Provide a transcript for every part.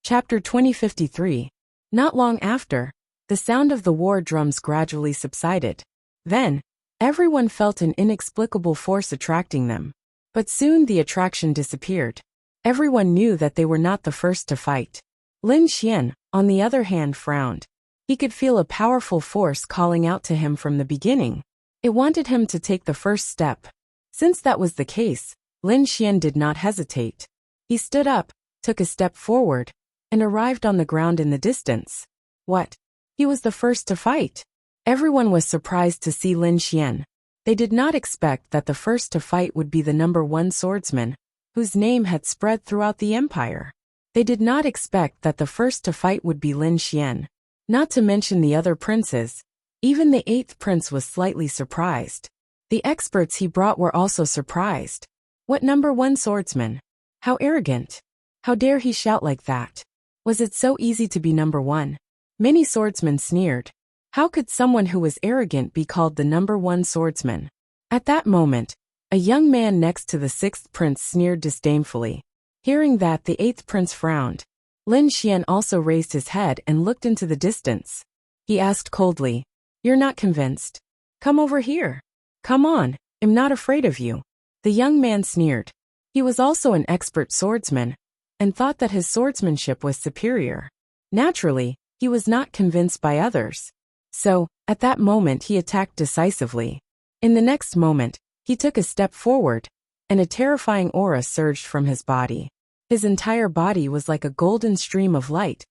Chapter 2053. Not long after, the sound of the war drums gradually subsided. Then, everyone felt an inexplicable force attracting them. But soon the attraction disappeared. Everyone knew that they were not the first to fight. Lin Xian, on the other hand, frowned. He could feel a powerful force calling out to him from the beginning. It wanted him to take the first step. Since that was the case, Lin Xian did not hesitate. He stood up, took a step forward, and arrived on the ground in the distance. What? He was the first to fight. Everyone was surprised to see Lin Xian. They did not expect that the first to fight would be the #1 swordsman, whose name had spread throughout the empire. They did not expect that the first to fight would be Lin Xian. Not to mention the other princes. Even the 8th prince was slightly surprised. The experts he brought were also surprised. What #1 swordsman? How arrogant. How dare he shout like that? Was it so easy to be #1? Many swordsmen sneered. How could someone who was arrogant be called the #1 swordsman? At that moment, a young man next to the 6th prince sneered disdainfully. Hearing that, the 8th prince frowned. Lin Xian also raised his head and looked into the distance. He asked coldly, "You're not convinced? Come over here. Come on, I'm not afraid of you." The young man sneered. He was also an expert swordsman, and thought that his swordsmanship was superior. Naturally, he was not convinced by others. So, at that moment he attacked decisively. In the next moment, he took a step forward, and a terrifying aura surged from his body. His entire body was like a golden stream of light,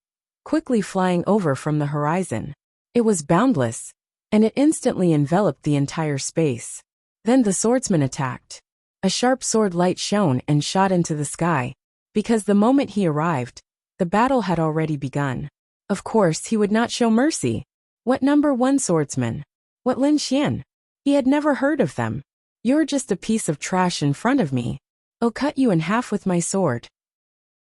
quickly flying over from the horizon. It was boundless, and it instantly enveloped the entire space. Then the swordsman attacked. A sharp sword light shone and shot into the sky, because the moment he arrived, the battle had already begun. Of course, he would not show mercy. What #1 swordsman? What Lin Xian? He had never heard of them. You're just a piece of trash in front of me. I'll cut you in half with my sword.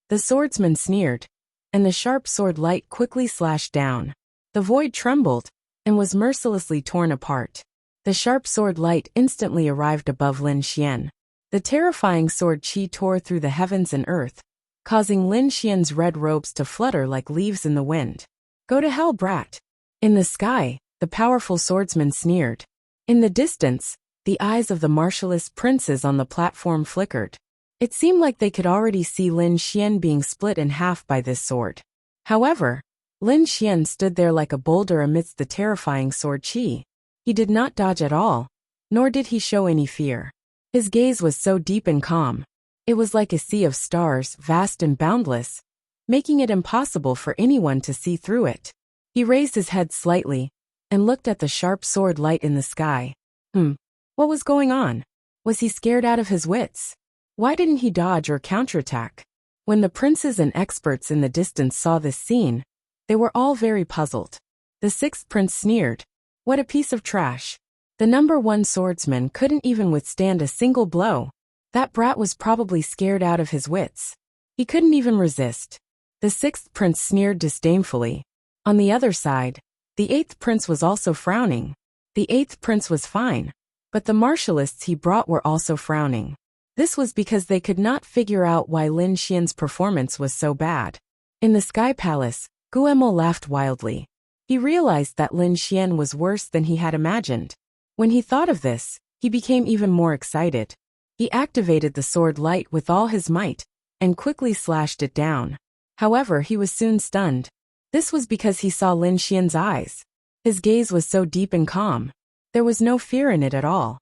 The swordsman sneered, and the sharp sword light quickly slashed down. The void trembled, and was mercilessly torn apart. The sharp sword light instantly arrived above Lin Xian. The terrifying sword qi tore through the heavens and earth, causing Lin Xian's red robes to flutter like leaves in the wind. Go to hell, brat. In the sky, the powerful swordsman sneered. In the distance, the eyes of the martialist princes on the platform flickered. It seemed like they could already see Lin Xian being split in half by this sword. However, Lin Xian stood there like a boulder amidst the terrifying sword qi. He did not dodge at all, nor did he show any fear. His gaze was so deep and calm. It was like a sea of stars, vast and boundless, making it impossible for anyone to see through it. He raised his head slightly, and looked at the sharp sword light in the sky. What was going on? Was he scared out of his wits? Why didn't he dodge or counterattack? When the princes and experts in the distance saw this scene, they were all very puzzled. The 6th prince sneered. What a piece of trash. The #1 swordsman couldn't even withstand a single blow. That brat was probably scared out of his wits. He couldn't even resist. The 6th prince sneered disdainfully. On the other side, the 8th prince was also frowning. The 8th prince was fine, but the martialists he brought were also frowning. This was because they could not figure out why Lin Xian's performance was so bad. In the Sky Palace, Guemo laughed wildly. He realized that Lin Xian was worse than he had imagined. When he thought of this, he became even more excited. He activated the sword light with all his might, and quickly slashed it down. However, he was soon stunned. This was because he saw Lin Xian's eyes. His gaze was so deep and calm. There was no fear in it at all.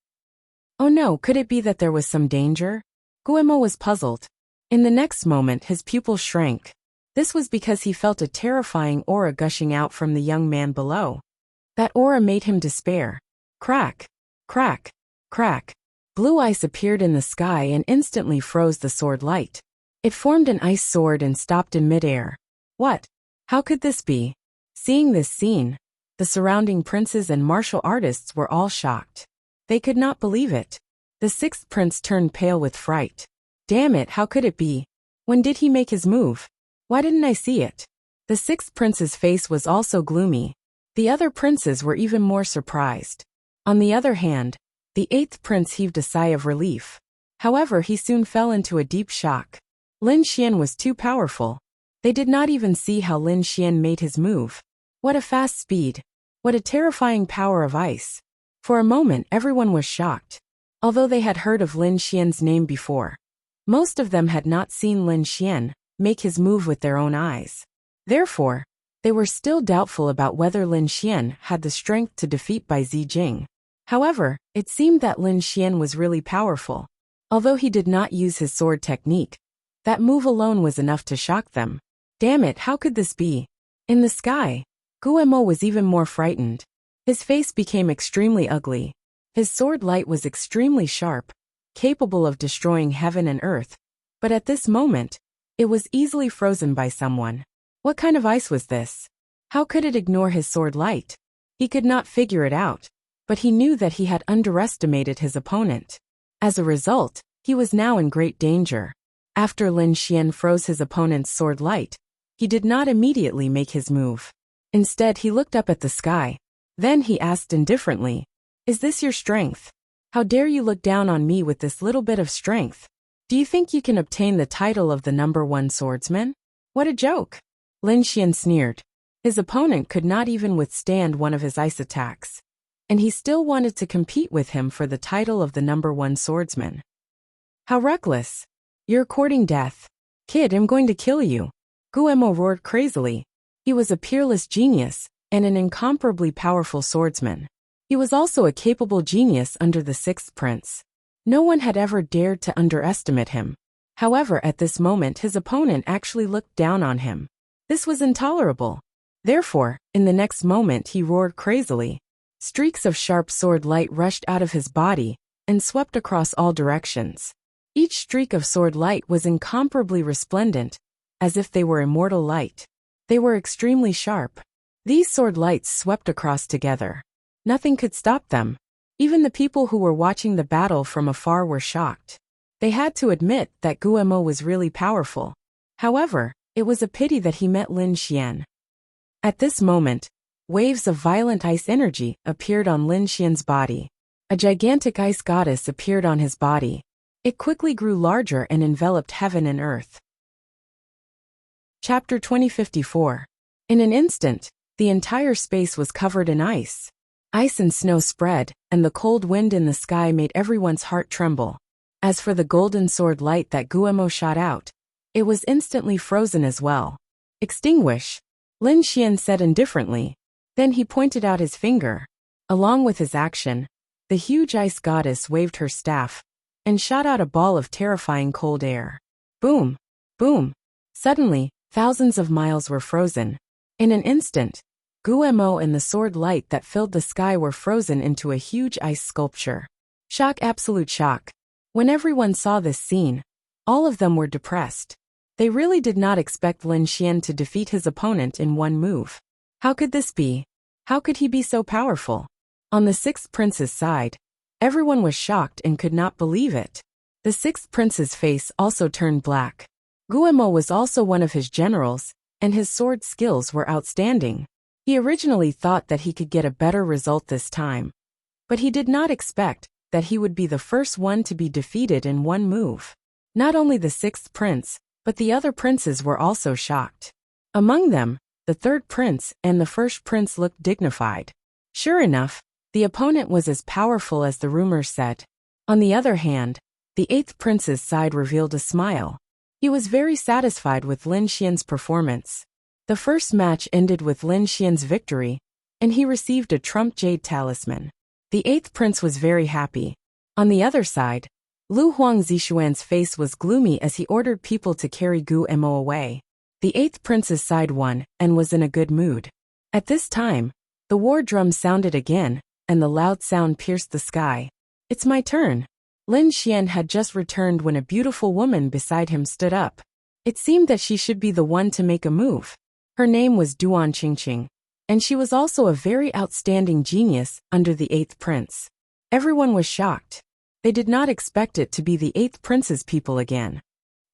Oh no, could it be that there was some danger? Guemo was puzzled. In the next moment, his pupils shrank. This was because he felt a terrifying aura gushing out from the young man below. That aura made him despair. Crack, crack, crack. Blue ice appeared in the sky and instantly froze the sword light. It formed an ice sword and stopped in midair. What? How could this be? Seeing this scene, the surrounding princes and martial artists were all shocked. They could not believe it. The 6th prince turned pale with fright. Damn it, how could it be? When did he make his move? Why didn't I see it? The 6th prince's face was also gloomy. The other princes were even more surprised. On the other hand, the 8th prince heaved a sigh of relief. However, he soon fell into a deep shock. Lin Xian was too powerful. They did not even see how Lin Xian made his move. What a fast speed! What a terrifying power of ice! For a moment everyone was shocked. Although they had heard of Lin Xian's name before, most of them had not seen Lin Xian make his move with their own eyes. Therefore, they were still doubtful about whether Lin Xian had the strength to defeat Bai Zijing. However, it seemed that Lin Xian was really powerful. Although he did not use his sword technique, that move alone was enough to shock them. Damn it, how could this be? In the sky, Guemo was even more frightened. His face became extremely ugly. His sword light was extremely sharp, capable of destroying heaven and earth. But at this moment, it was easily frozen by someone. What kind of ice was this? How could it ignore his sword light? He could not figure it out, but he knew that he had underestimated his opponent. As a result, he was now in great danger. After Lin Xian froze his opponent's sword light, he did not immediately make his move. Instead, he looked up at the sky. Then he asked indifferently, "Is this your strength? How dare you look down on me with this little bit of strength? Do you think you can obtain the title of the #1 swordsman? What a joke!" Lin Xian sneered. His opponent could not even withstand one of his ice attacks, and he still wanted to compete with him for the title of the #1 swordsman. How reckless! You're courting death. Kid, I'm going to kill you. Guemo roared crazily. He was a peerless genius and an incomparably powerful swordsman. He was also a capable genius under the 6th prince. No one had ever dared to underestimate him. However, at this moment his opponent actually looked down on him. This was intolerable. Therefore, in the next moment he roared crazily. Streaks of sharp sword light rushed out of his body and swept across all directions. Each streak of sword light was incomparably resplendent, as if they were immortal light. They were extremely sharp. These sword lights swept across together. Nothing could stop them. Even the people who were watching the battle from afar were shocked. They had to admit that Guemo was really powerful. However, it was a pity that he met Lin Xian. At this moment, waves of violent ice energy appeared on Lin Xian's body. A gigantic ice goddess appeared on his body. It quickly grew larger and enveloped heaven and earth. Chapter 2054. In an instant, the entire space was covered in ice. Ice and snow spread, and the cold wind in the sky made everyone's heart tremble. As for the golden sword light that Guemo shot out, it was instantly frozen as well. Extinguish, Lin Xian said indifferently. Then he pointed out his finger. Along with his action, the huge ice goddess waved her staff and shot out a ball of terrifying cold air. Boom! Boom! Suddenly, thousands of miles were frozen. In an instant, Guemo and the sword light that filled the sky were frozen into a huge ice sculpture. Shock, absolute shock. When everyone saw this scene, all of them were depressed. They really did not expect Lin Xian to defeat his opponent in one move. How could this be? How could he be so powerful? On the 6th prince's side, everyone was shocked and could not believe it. The 6th prince's face also turned black. Guemo was also one of his generals, and his sword skills were outstanding. He originally thought that he could get a better result this time, but he did not expect that he would be the first one to be defeated in one move. Not only the 6th prince, but the other princes were also shocked. Among them, the 3rd prince and the 1st prince looked dignified. Sure enough, the opponent was as powerful as the rumors said. On the other hand, the 8th prince's side revealed a smile. He was very satisfied with Lin Xian's performance. The first match ended with Lin Xian's victory, and he received a Trump Jade Talisman. The 8th prince was very happy. On the other side, Lu Huang Zixuan's face was gloomy as he ordered people to carry Guemo away. The 8th prince's side won and was in a good mood. At this time, the war drum sounded again, and the loud sound pierced the sky. It's my turn. Lin Xian had just returned when a beautiful woman beside him stood up. It seemed that she should be the one to make a move. Her name was Duan Qingqing, and she was also a very outstanding genius under the 8th prince. Everyone was shocked. They did not expect it to be the 8th prince's people again.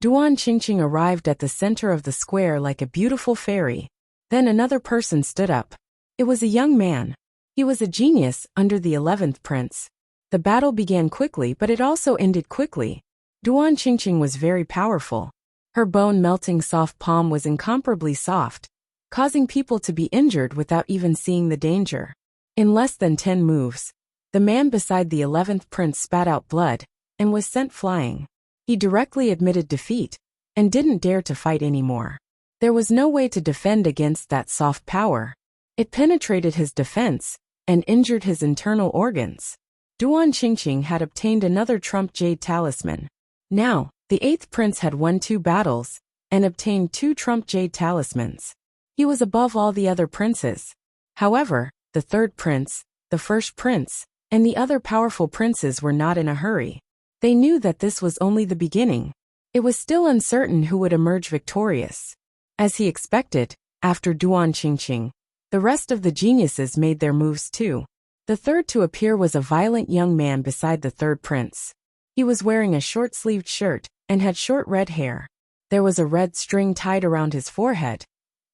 Duan Qingqing arrived at the center of the square like a beautiful fairy. Then another person stood up. It was a young man. He was a genius under the 11th prince. The battle began quickly, but it also ended quickly. Duan Qingqing was very powerful. Her bone-melting soft palm was incomparably soft, causing people to be injured without even seeing the danger. In less than 10 moves, the man beside the 11th prince spat out blood and was sent flying. He directly admitted defeat and didn't dare to fight anymore. There was no way to defend against that soft power. It penetrated his defense and injured his internal organs. Duan Qingqing had obtained another trump jade talisman. Now, the 8th prince had won 2 battles and obtained 2 trump jade talismans. He was above all the other princes. However, the 3rd prince, the 1st prince, and the other powerful princes were not in a hurry. They knew that this was only the beginning. It was still uncertain who would emerge victorious. As he expected, after Duan Qingqing, the rest of the geniuses made their moves too. The third to appear was a violent young man beside the 3rd prince. He was wearing a short-sleeved shirt and had short red hair. There was a red string tied around his forehead,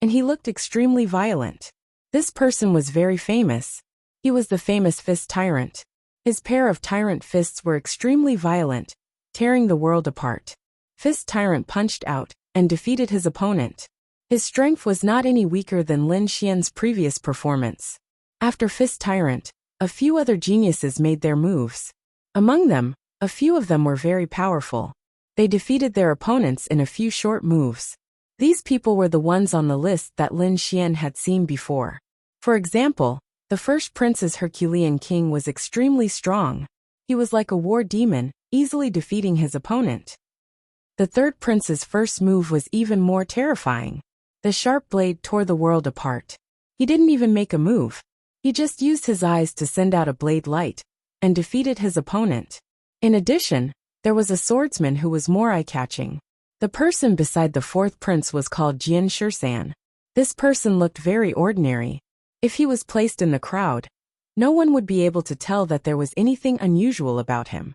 and he looked extremely violent. This person was very famous. He was the famous Fist Tyrant. His pair of tyrant fists were extremely violent, tearing the world apart. Fist Tyrant punched out and defeated his opponent. His strength was not any weaker than Lin Xian's previous performance. After Fist Tyrant, a few other geniuses made their moves. Among them, a few of them were very powerful. They defeated their opponents in a few short moves. These people were the ones on the list that Lin Xian had seen before. For example, the 1st prince's Herculean king was extremely strong. He was like a war demon, easily defeating his opponent. The 3rd prince's first move was even more terrifying. The sharp blade tore the world apart. He didn't even make a move. He just used his eyes to send out a blade light and defeated his opponent. In addition, there was a swordsman who was more eye-catching. The person beside the 4th prince was called Jian Shisan. This person looked very ordinary. If he was placed in the crowd, no one would be able to tell that there was anything unusual about him.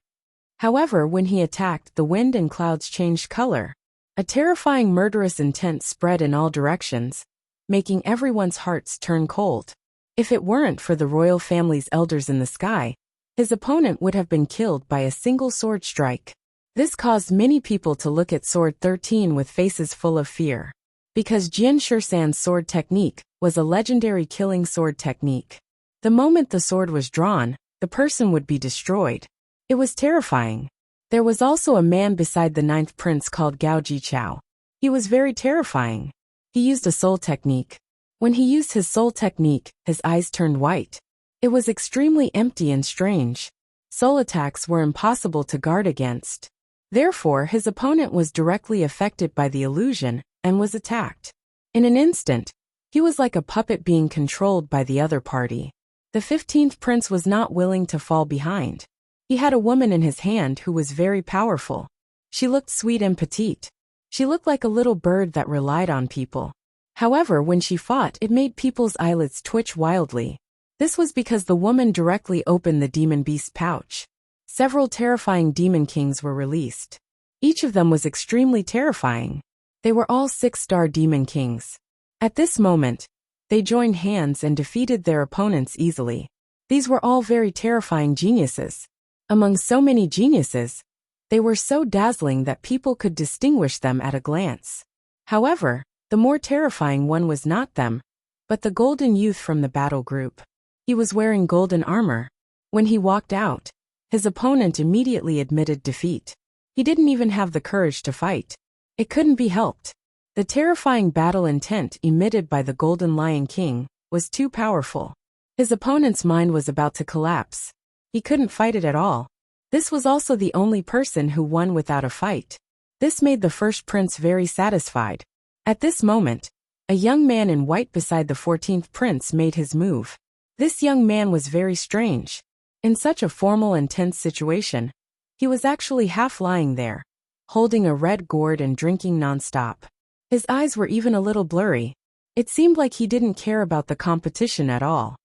However, when he attacked, the wind and clouds changed color. A terrifying murderous intent spread in all directions, making everyone's hearts turn cold. If it weren't for the royal family's elders in the sky, his opponent would have been killed by a single sword strike. This caused many people to look at Sword 13 with faces full of fear. Because Jian Shisan's sword technique was a legendary killing sword technique. The moment the sword was drawn, the person would be destroyed. It was terrifying. There was also a man beside the 9th prince called Gao Jichao. He was very terrifying. He used a soul technique. When he used his soul technique, his eyes turned white. It was extremely empty and strange. Soul attacks were impossible to guard against. Therefore, his opponent was directly affected by the illusion and was attacked. In an instant, he was like a puppet being controlled by the other party. The 15th prince was not willing to fall behind. He had a woman in his hand who was very powerful. She looked sweet and petite. She looked like a little bird that relied on people. However, when she fought, it made people's eyelids twitch wildly. This was because the woman directly opened the demon beast's pouch. Several terrifying demon kings were released. Each of them was extremely terrifying. They were all 6-star demon kings. At this moment, they joined hands and defeated their opponents easily. These were all very terrifying geniuses. Among so many geniuses, they were so dazzling that people could distinguish them at a glance. However, the more terrifying one was not them, but the golden youth from the battle group. He was wearing golden armor. When he walked out, his opponent immediately admitted defeat. He didn't even have the courage to fight. It couldn't be helped. The terrifying battle intent emitted by the Golden Lion King was too powerful. His opponent's mind was about to collapse. He couldn't fight it at all. This was also the only person who won without a fight. This made the 1st prince very satisfied. At this moment, a young man in white beside the 14th prince made his move. This young man was very strange. In such a formal and tense situation, he was actually half lying there, holding a red gourd and drinking non-stop. His eyes were even a little blurry. It seemed like he didn't care about the competition at all.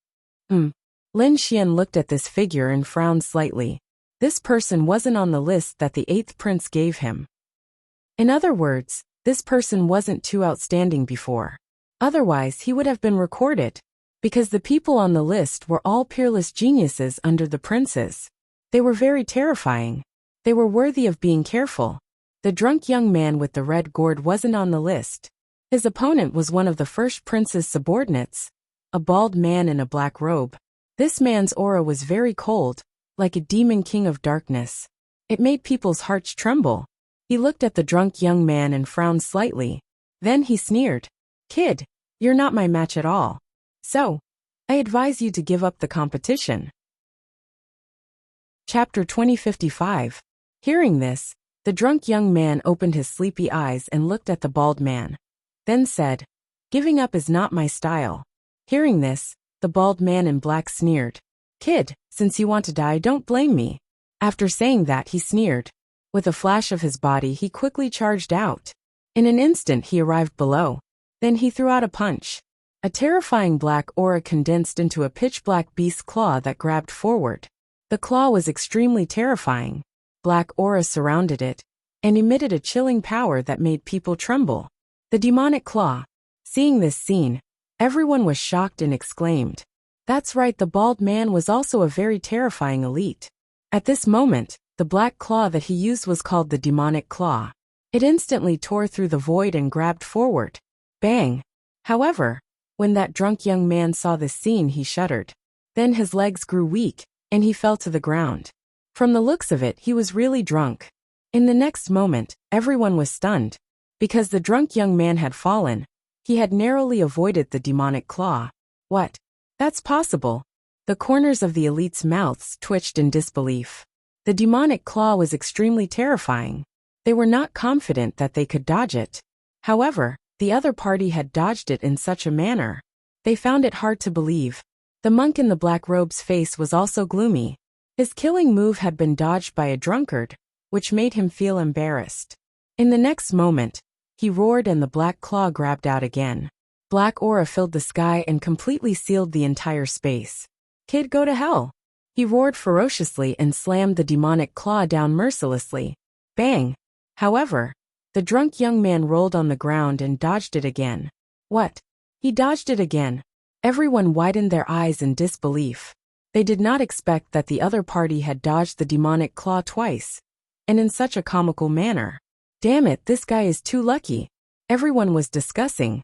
Lin Xian looked at this figure and frowned slightly. This person wasn't on the list that the 8th prince gave him. In other words, this person wasn't too outstanding before. Otherwise, he would have been recorded. Because the people on the list were all peerless geniuses under the princes. They were very terrifying. They were worthy of being careful. The The drunk young man with the red gourd wasn't on the list. His opponent was one of the first prince's subordinates, a bald man in a black robe. This man's aura was very cold, like a demon king of darkness. It made people's hearts tremble. He looked at the drunk young man and frowned slightly. Then he sneered. "Kid, you're not my match at all. So, I advise you to give up the competition." Chapter 2055. Hearing this, the drunk young man opened his sleepy eyes and looked at the bald man. Then said, "Giving up is not my style." Hearing this, the bald man in black sneered. "Kid, since you want to die, don't blame me." After saying that, he sneered. With a flash of his body, he quickly charged out. In an instant, he arrived below. Then he threw out a punch. A terrifying black aura condensed into a pitch-black beast's claw that grabbed forward. The claw was extremely terrifying. Black aura surrounded it and emitted a chilling power that made people tremble. The demonic claw. Seeing this scene, everyone was shocked and exclaimed, "That's right, the bald man was also a very terrifying elite." At this moment, the black claw that he used was called the demonic claw. It instantly tore through the void and grabbed forward. Bang! However, when that drunk young man saw this scene, he shuddered. Then his legs grew weak, and he fell to the ground. From the looks of it, he was really drunk. In the next moment, everyone was stunned. Because the drunk young man had fallen, he had narrowly avoided the demonic claw. What? That's possible. The corners of the elite's mouths twitched in disbelief. The demonic claw was extremely terrifying. They were not confident that they could dodge it. However, the other party had dodged it in such a manner. They found it hard to believe. The monk in the black robe's face was also gloomy. His killing move had been dodged by a drunkard, which made him feel embarrassed. In the next moment, he roared and the black claw grabbed out again. Black aura filled the sky and completely sealed the entire space. "Kid, go to hell!" He roared ferociously and slammed the demonic claw down mercilessly. Bang! However, the drunk young man rolled on the ground and dodged it again. What? He dodged it again. Everyone widened their eyes in disbelief. They did not expect that the other party had dodged the demonic claw twice, and in such a comical manner. Damn it, this guy is too lucky. Everyone was discussing.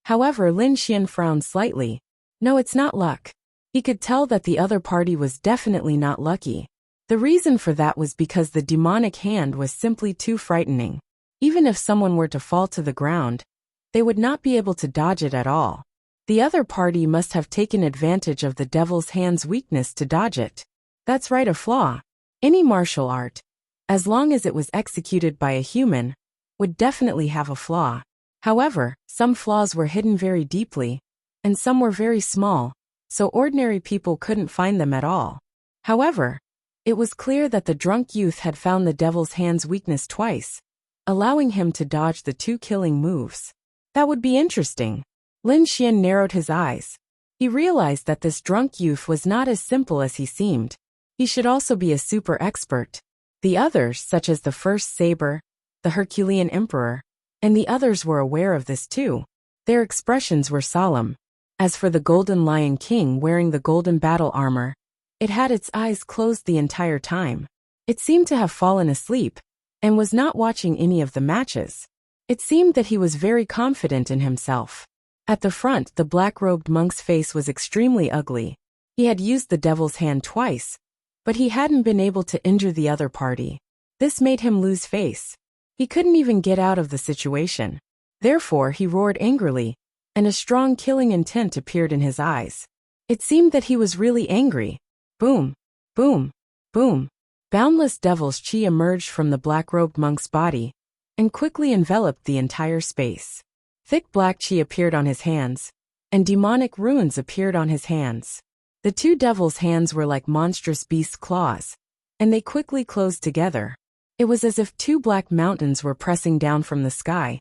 However, Lin Xian frowned slightly. No, it's not luck. He could tell that the other party was definitely not lucky. The reason for that was because the demonic hand was simply too frightening. Even if someone were to fall to the ground, they would not be able to dodge it at all. The other party must have taken advantage of the devil's hand's weakness to dodge it. That's right, a flaw. Any martial art, as long as it was executed by a human, would definitely have a flaw. However, some flaws were hidden very deeply, and some were very small, so ordinary people couldn't find them at all. However, it was clear that the drunk youth had found the devil's hand's weakness twice, allowing him to dodge the two killing moves. That would be interesting. Lin Xian narrowed his eyes. He realized that this drunk youth was not as simple as he seemed. He should also be a super expert. The others, such as the First Saber, the Herculean Emperor, and the others were aware of this too. Their expressions were solemn. As for the Golden Lion King wearing the golden battle armor, it had its eyes closed the entire time. It seemed to have fallen asleep, and was not watching any of the matches. It seemed that he was very confident in himself. At the front, the black-robed monk's face was extremely ugly. He had used the devil's hand twice, but he hadn't been able to injure the other party. This made him lose face. He couldn't even get out of the situation. Therefore, he roared angrily, and a strong killing intent appeared in his eyes. It seemed that he was really angry. Boom, boom, boom. Boundless devil's chi emerged from the black-robed monk's body, and quickly enveloped the entire space. Thick black chi appeared on his hands, and demonic runes appeared on his hands. The two devils' hands were like monstrous beast claws, and they quickly closed together. It was as if two black mountains were pressing down from the sky.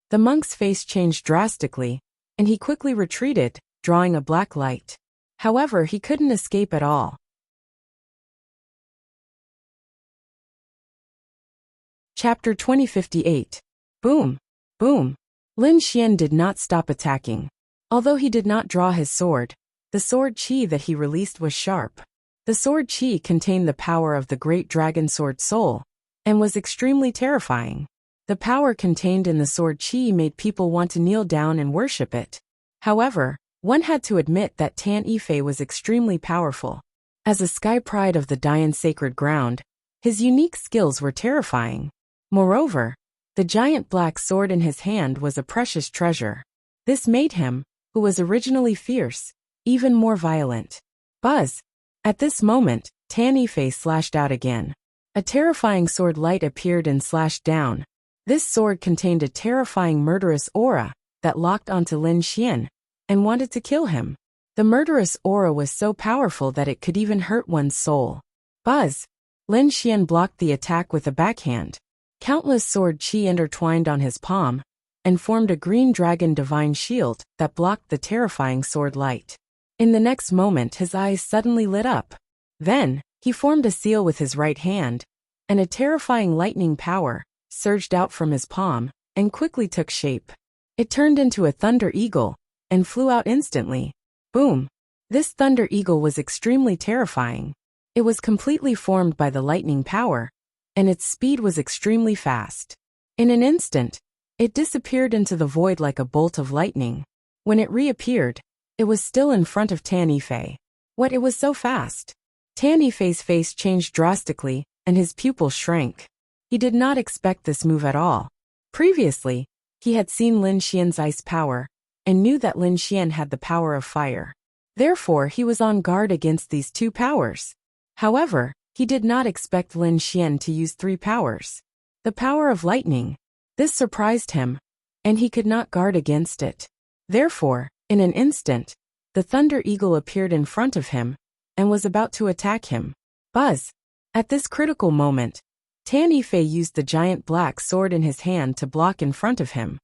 The monk's face changed drastically, and he quickly retreated, drawing a black light. However, he couldn't escape at all. Chapter 2058. Boom, boom. Lin Xian did not stop attacking. Although he did not draw his sword, the sword chi that he released was sharp. The sword chi contained the power of the great dragon sword soul, and was extremely terrifying. The power contained in the sword qi made people want to kneel down and worship it. However, one had to admit that Tan Yifei was extremely powerful. As a sky pride of the Dian sacred ground, his unique skills were terrifying. Moreover, the giant black sword in his hand was a precious treasure. This made him, who was originally fierce, even more violent. Buzz! At this moment, Tan Yifei slashed out again. A terrifying sword light appeared and slashed down. This sword contained a terrifying murderous aura that locked onto Lin Xian and wanted to kill him. The murderous aura was so powerful that it could even hurt one's soul. Buzz! Lin Xian blocked the attack with a backhand. Countless sword qi intertwined on his palm and formed a green dragon divine shield that blocked the terrifying sword light. In the next moment, his eyes suddenly lit up. Then, he formed a seal with his right hand, and a terrifying lightning power surged out from his palm and quickly took shape. It turned into a thunder eagle and flew out instantly. Boom! This thunder eagle was extremely terrifying. It was completely formed by the lightning power, and its speed was extremely fast. In an instant, it disappeared into the void like a bolt of lightning. When it reappeared, it was still in front of Tan Yifei. What, it was so fast? Tan Yifei's face changed drastically, and his pupils shrank. He did not expect this move at all. Previously, he had seen Lin Xian's ice power, and knew that Lin Xian had the power of fire. Therefore, he was on guard against these two powers. However, he did not expect Lin Xian to use three powers. The power of lightning. This surprised him, and he could not guard against it. Therefore, in an instant, the Thunder Eagle appeared in front of him, and was about to attack him. Buzz! At this critical moment, Tan Yifei used the giant black sword in his hand to block in front of him.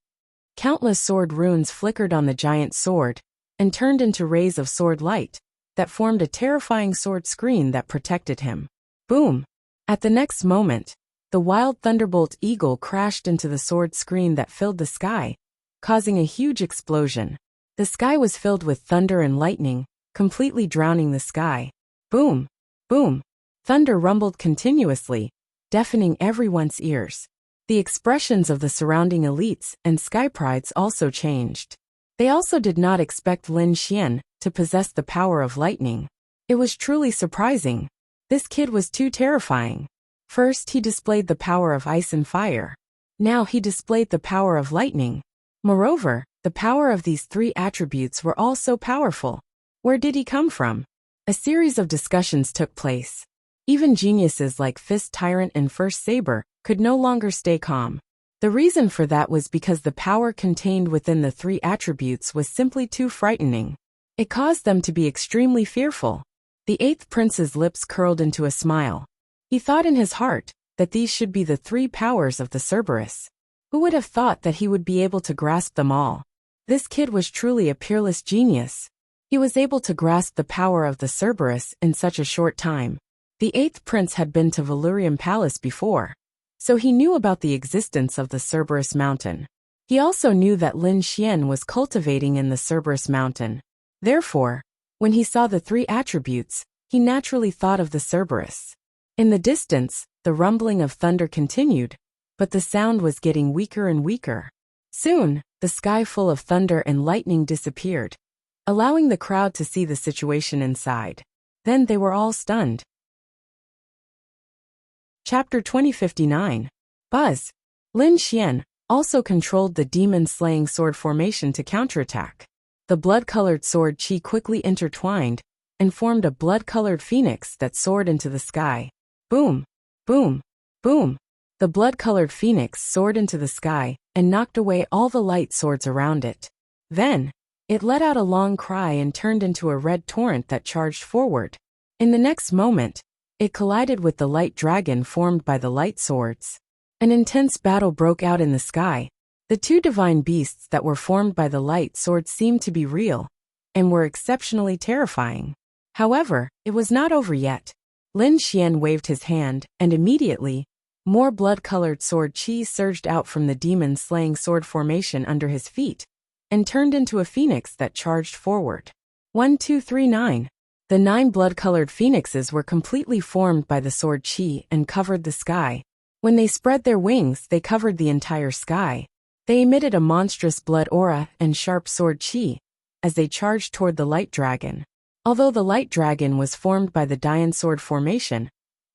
Countless sword runes flickered on the giant sword, and turned into rays of sword light, that formed a terrifying sword screen that protected him. Boom! At the next moment, the wild thunderbolt eagle crashed into the sword screen that filled the sky, causing a huge explosion. The sky was filled with thunder and lightning, completely drowning the sky. Boom! Boom! Thunder rumbled continuously, deafening everyone's ears. The expressions of the surrounding elites and sky prides also changed. They also did not expect Lin Xian to possess the power of lightning. It was truly surprising. This kid was too terrifying. First, he displayed the power of ice and fire. Now he displayed the power of lightning. Moreover, the power of these three attributes were all so powerful. Where did he come from? A series of discussions took place. Even geniuses like Fist Tyrant and First Saber could no longer stay calm. The reason for that was because the power contained within the three attributes was simply too frightening. It caused them to be extremely fearful. The eighth prince's lips curled into a smile. He thought in his heart that these should be the three powers of the Cerberus. Who would have thought that he would be able to grasp them all? This kid was truly a peerless genius. He was able to grasp the power of the Cerberus in such a short time. The eighth prince had been to Valurium Palace before, so he knew about the existence of the Cerberus Mountain. He also knew that Lin Xian was cultivating in the Cerberus Mountain. Therefore, when he saw the three attributes, he naturally thought of the Cerberus. In the distance, the rumbling of thunder continued, but the sound was getting weaker and weaker. Soon, the sky full of thunder and lightning disappeared, allowing the crowd to see the situation inside. Then they were all stunned. Chapter 2059. Buzz! Lin Xian also controlled the demon-slaying sword formation to counterattack. The blood-colored sword qi quickly intertwined and formed a blood-colored phoenix that soared into the sky. Boom! Boom! Boom! The blood-colored phoenix soared into the sky and knocked away all the light swords around it. Then, it let out a long cry and turned into a red torrent that charged forward. In the next moment, it collided with the light dragon formed by the light swords. An intense battle broke out in the sky. The two divine beasts that were formed by the light swords seemed to be real, and were exceptionally terrifying. However, it was not over yet. Lin Xian waved his hand, and immediately, more blood-colored sword qi surged out from the demon-slaying sword formation under his feet, and turned into a phoenix that charged forward. 1, 2, 3, 9. The 9 blood-colored phoenixes were completely formed by the sword qi and covered the sky. When they spread their wings, they covered the entire sky. They emitted a monstrous blood aura and sharp sword chi as they charged toward the light dragon. Although the light dragon was formed by the Dian sword formation,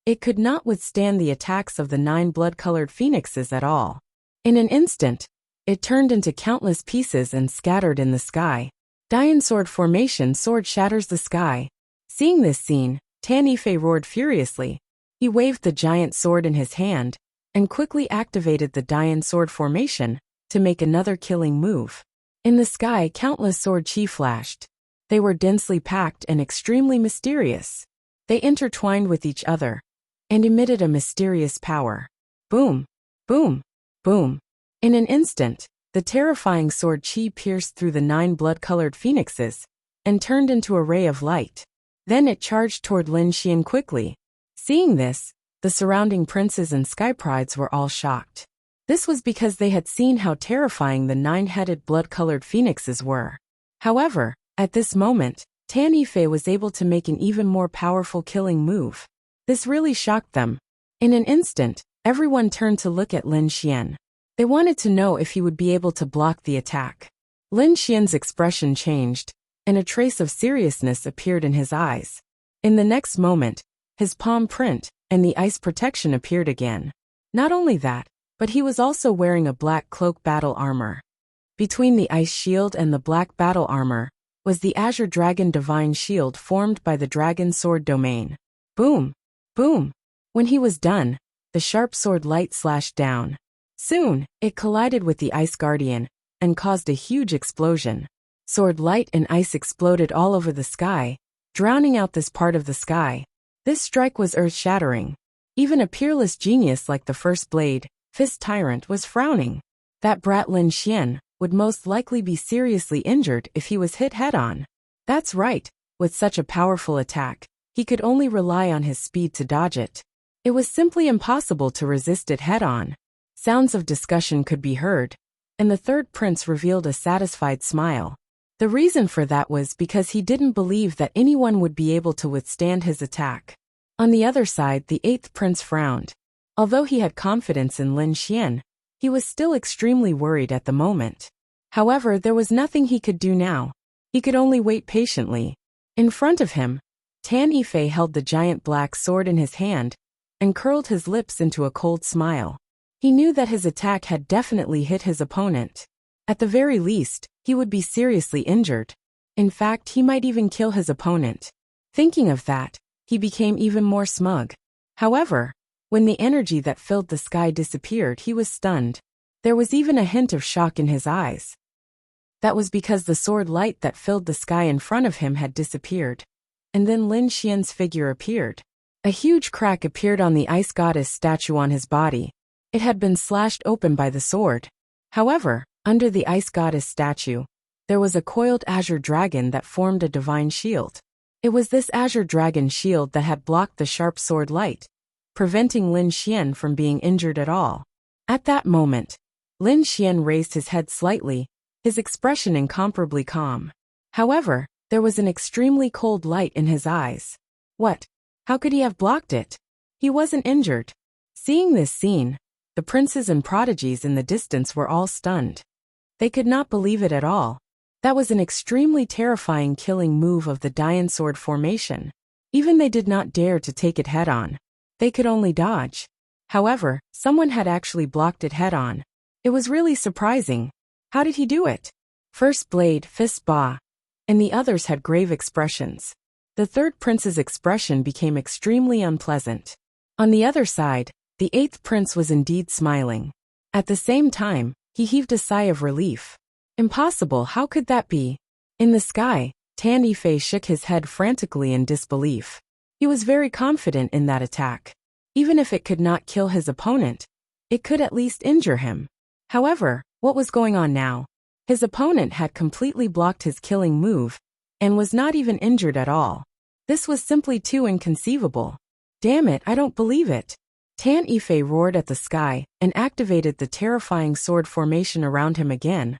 it could not withstand the attacks of the 9 blood-colored phoenixes at all. In an instant, it turned into countless pieces and scattered in the sky. Dian sword formation sword shatters the sky. Seeing this scene, Tan Yifei roared furiously. He waved the giant sword in his hand and quickly activated the Dian sword formation to make another killing move. In the sky, countless sword chi flashed. They were densely packed and extremely mysterious. They intertwined with each other and emitted a mysterious power. Boom, boom, boom. In an instant, the terrifying sword chi pierced through the 9 blood-colored phoenixes and turned into a ray of light. Then it charged toward Lin Xian quickly. Seeing this, the surrounding princes and sky prides were all shocked. This was because they had seen how terrifying the 9-headed blood-colored phoenixes were. However, at this moment, Tan Yifei was able to make an even more powerful killing move. This really shocked them. In an instant, everyone turned to look at Lin Xian. They wanted to know if he would be able to block the attack. Lin Xian's expression changed, and a trace of seriousness appeared in his eyes. In the next moment, his palm print and the ice protection appeared again. Not only that, but he was also wearing a black cloak battle armor. Between the ice shield and the black battle armor was the Azure Dragon Divine Shield formed by the Dragon Sword domain. Boom! Boom! When he was done, the sharp sword light slashed down. Soon, it collided with the Ice Guardian and caused a huge explosion. Sword light and ice exploded all over the sky, drowning out this part of the sky. This strike was earth-shattering. Even a peerless genius like the First Blade, Fist Tyrant, was frowning. That brat Lin Xian would most likely be seriously injured if he was hit head-on. That's right, with such a powerful attack, he could only rely on his speed to dodge it. It was simply impossible to resist it head-on. Sounds of discussion could be heard, and the third prince revealed a satisfied smile. The reason for that was because he didn't believe that anyone would be able to withstand his attack. On the other side, the 8th prince frowned. Although he had confidence in Lin Xian, he was still extremely worried at the moment. However, there was nothing he could do now. He could only wait patiently. In front of him, Tan Yifei held the giant black sword in his hand and curled his lips into a cold smile. He knew that his attack had definitely hit his opponent. At the very least, he would be seriously injured. In fact, he might even kill his opponent. Thinking of that, he became even more smug. However, when the energy that filled the sky disappeared, he was stunned. There was even a hint of shock in his eyes. That was because the sword light that filled the sky in front of him had disappeared. And then Lin Xian's figure appeared. A huge crack appeared on the ice goddess statue on his body. It had been slashed open by the sword. However, under the ice goddess statue, there was a coiled azure dragon that formed a divine shield. It was this azure dragon shield that had blocked the sharp sword light, preventing Lin Xian from being injured at all. At that moment, Lin Xian raised his head slightly, his expression incomparably calm. However, there was an extremely cold light in his eyes. What? How could he have blocked it? He wasn't injured. Seeing this scene, the princes and prodigies in the distance were all stunned. They could not believe it at all. That was an extremely terrifying killing move of the Dian sword formation. Even they did not dare to take it head-on. They could only dodge. However, someone had actually blocked it head-on. It was really surprising. How did he do it? First Blade, Fist Ba, and the others had grave expressions. The third prince's expression became extremely unpleasant. On the other side, the 8th prince was indeed smiling. At the same time, he heaved a sigh of relief. Impossible, how could that be? In the sky, Tan Yifei shook his head frantically in disbelief. He was very confident in that attack. Even if it could not kill his opponent, it could at least injure him. However, what was going on now? His opponent had completely blocked his killing move, and was not even injured at all. This was simply too inconceivable. Damn it, I don't believe it. Tan Yifei roared at the sky and activated the terrifying sword formation around him again,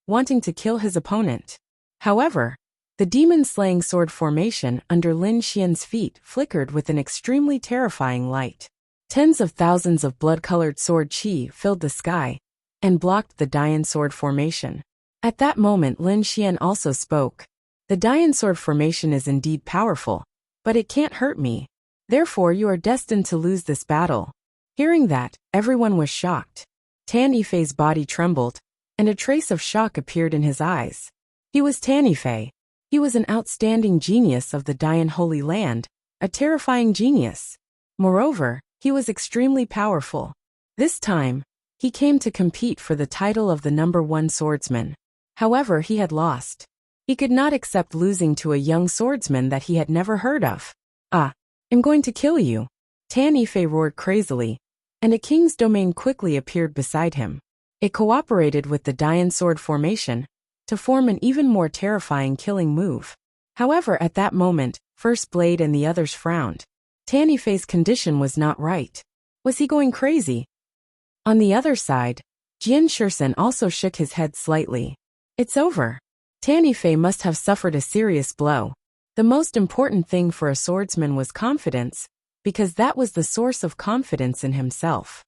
wanting to kill his opponent. However, the demon-slaying sword formation under Lin Xian's feet flickered with an extremely terrifying light. Tens of thousands of blood-colored sword chi filled the sky and blocked the Dian sword formation. At that moment Lin Xian also spoke. The Dian sword formation is indeed powerful, but it can't hurt me. Therefore you are destined to lose this battle. Hearing that, everyone was shocked. Tan Yifei's body trembled, and a trace of shock appeared in his eyes. He was Tan Yifei. He was an outstanding genius of the Dian Holy Land, a terrifying genius. Moreover, he was extremely powerful. This time, he came to compete for the title of the #1 swordsman. However, he had lost. He could not accept losing to a young swordsman that he had never heard of. I'm going to kill you. Tan Yifei roared crazily, and a king's domain quickly appeared beside him. It cooperated with the Dian sword formation to form an even more terrifying killing move. However, at that moment, First Blade and the others frowned. Tan Yifei's condition was not right. Was he going crazy? On the other side, Jian Shursen also shook his head slightly. It's over. Tan Yifei must have suffered a serious blow. The most important thing for a swordsman was confidence, because that was the source of confidence in himself.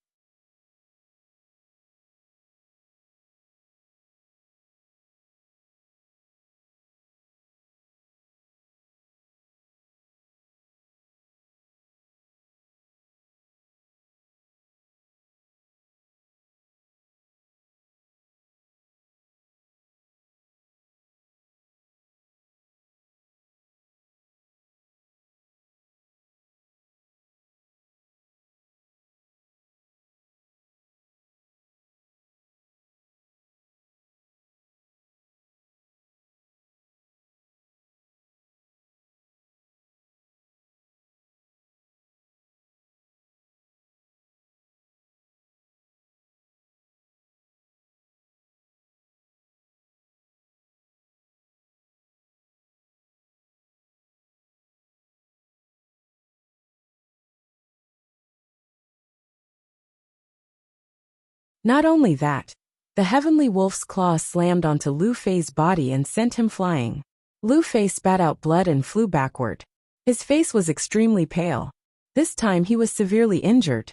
Not only that, the heavenly wolf's claw slammed onto Lu Fei's body and sent him flying. Lu Fei spat out blood and flew backward. His face was extremely pale. This time he was severely injured.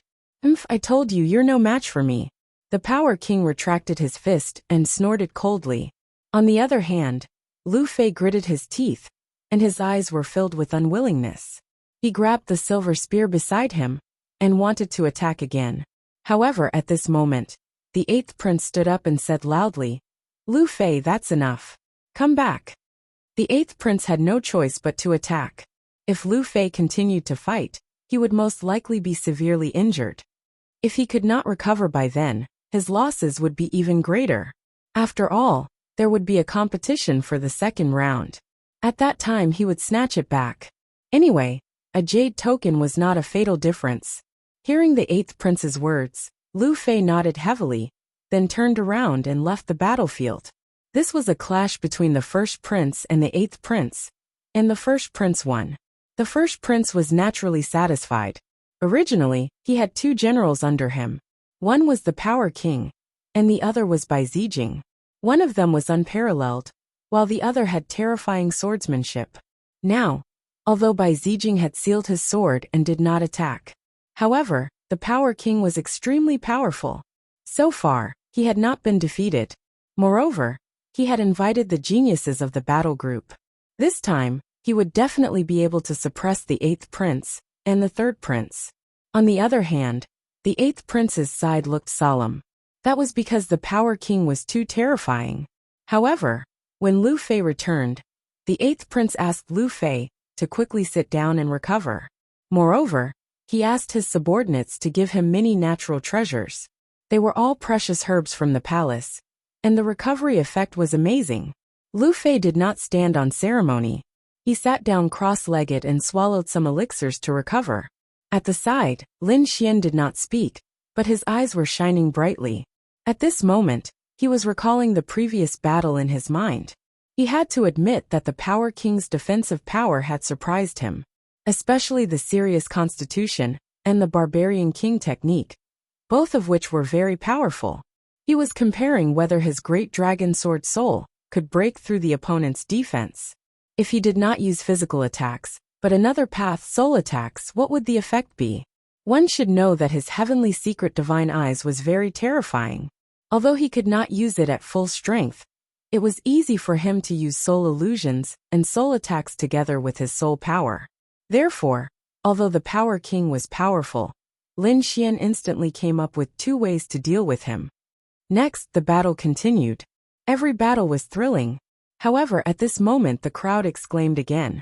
I told you you're no match for me. The Power King retracted his fist and snorted coldly. On the other hand, Lu Fei gritted his teeth, and his eyes were filled with unwillingness. He grabbed the silver spear beside him and wanted to attack again. However, at this moment, the 8th prince stood up and said loudly, Lu Fei, that's enough. Come back. The 8th prince had no choice but to attack. If Lu Fei continued to fight, he would most likely be severely injured. If he could not recover by then, his losses would be even greater. After all, there would be a competition for the second round. At that time he would snatch it back. Anyway, a jade token was not a fatal difference. Hearing the 8th prince's words, Lu Fei nodded heavily, then turned around and left the battlefield. This was a clash between the 1st prince and the 8th prince, and the 1st prince won. The 1st prince was naturally satisfied. Originally, he had 2 generals under him. One was the Power King, and the other was Bai Zijing. One of them was unparalleled, while the other had terrifying swordsmanship. Now, although Bai Zijing had sealed his sword and did not attack, however, the Power King was extremely powerful. So far, he had not been defeated. Moreover, he had invited the geniuses of the battle group. This time, he would definitely be able to suppress the 8th prince and the 3rd prince. On the other hand, the 8th prince's side looked solemn. That was because the Power King was too terrifying. However, when Lu Fei returned, the 8th prince asked Lu Fei to quickly sit down and recover. Moreover, he asked his subordinates to give him many natural treasures. They were all precious herbs from the palace, and the recovery effect was amazing. Lu Fei did not stand on ceremony. He sat down cross-legged and swallowed some elixirs to recover. At the side, Lin Xian did not speak, but his eyes were shining brightly. At this moment, he was recalling the previous battle in his mind. He had to admit that the Power King's defensive power had surprised him, especially the serious constitution and the barbarian king technique, both of which were very powerful. He was comparing whether his great dragon sword soul could break through the opponent's defense. If he did not use physical attacks, but another path soul attacks, what would the effect be? One should know that his heavenly secret divine eyes was very terrifying. Although he could not use it at full strength, it was easy for him to use soul illusions and soul attacks together with his soul power. Therefore, although the Power King was powerful, Lin Xian instantly came up with 2 ways to deal with him. Next, the battle continued. Every battle was thrilling. However, at this moment the crowd exclaimed again,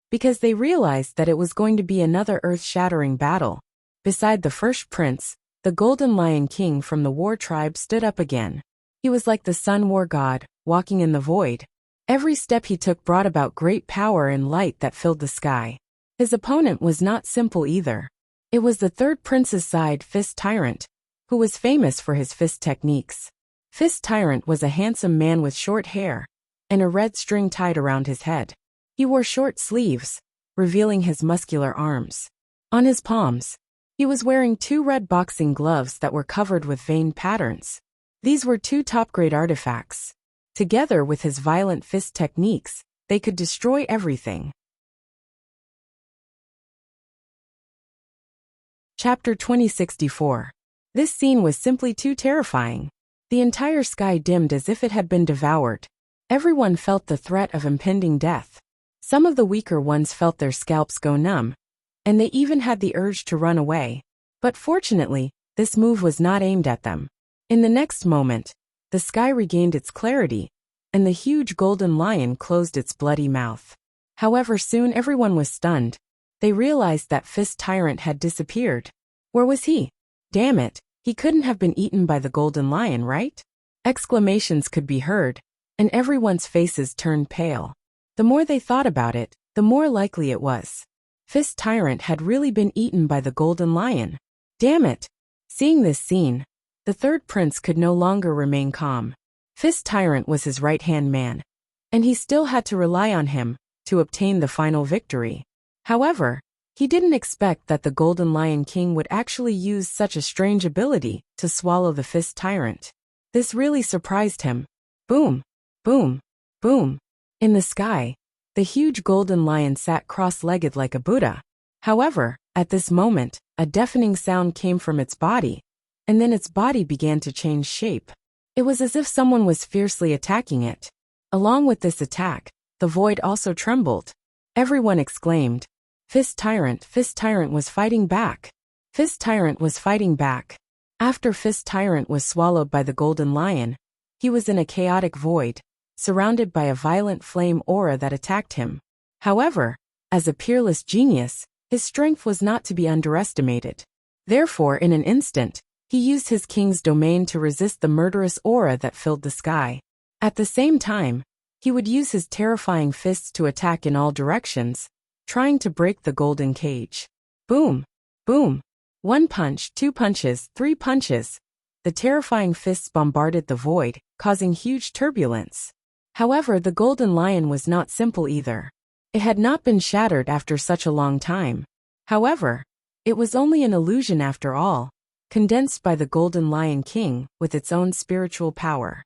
because they realized that it was going to be another earth-shattering battle. Beside the first prince, the Golden Lion King from the war tribe stood up again. He was like the sun war god, walking in the void. Every step he took brought about great power and light that filled the sky. His opponent was not simple either. It was the third prince's side Fist Tyrant, who was famous for his fist techniques. Fist Tyrant was a handsome man with short hair and a red string tied around his head. He wore short sleeves, revealing his muscular arms. On his palms, he was wearing 2 red boxing gloves that were covered with vein patterns. These were 2 top-grade artifacts. Together with his violent fist techniques, they could destroy everything. Chapter 2064. This scene was simply too terrifying. The entire sky dimmed as if it had been devoured. Everyone felt the threat of impending death. Some of the weaker ones felt their scalps go numb, and they even had the urge to run away. But fortunately, this move was not aimed at them. In the next moment, the sky regained its clarity, and the huge golden lion closed its bloody mouth. However, soon everyone was stunned. They realized that Fist Tyrant had disappeared. Where was he? Damn it, he couldn't have been eaten by the golden lion, right? Exclamations could be heard, and everyone's faces turned pale. The more they thought about it, the more likely it was. Fist Tyrant had really been eaten by the golden lion. Damn it! Seeing this scene, the third prince could no longer remain calm. Fist Tyrant was his right-hand man, and he still had to rely on him to obtain the final victory. However, he didn't expect that the Golden Lion King would actually use such a strange ability to swallow the Fist Tyrant. This really surprised him. Boom! Boom! Boom! In the sky, the huge golden lion sat cross-legged like a Buddha. However, at this moment, a deafening sound came from its body, and then its body began to change shape. It was as if someone was fiercely attacking it. Along with this attack, the void also trembled. Everyone exclaimed, Fist Tyrant was fighting back. Fist Tyrant was fighting back. After Fist Tyrant was swallowed by the golden lion, he was in a chaotic void, surrounded by a violent flame aura that attacked him. However, as a peerless genius, his strength was not to be underestimated. Therefore, in an instant, he used his king's domain to resist the murderous aura that filled the sky. At the same time, he would use his terrifying fists to attack in all directions, trying to break the golden cage. Boom! Boom! 1 punch, 2 punches, 3 punches. The terrifying fists bombarded the void, causing huge turbulence. However, the golden lion was not simple either. It had not been shattered after such a long time. However, it was only an illusion after all, condensed by the Golden Lion King with its own spiritual power.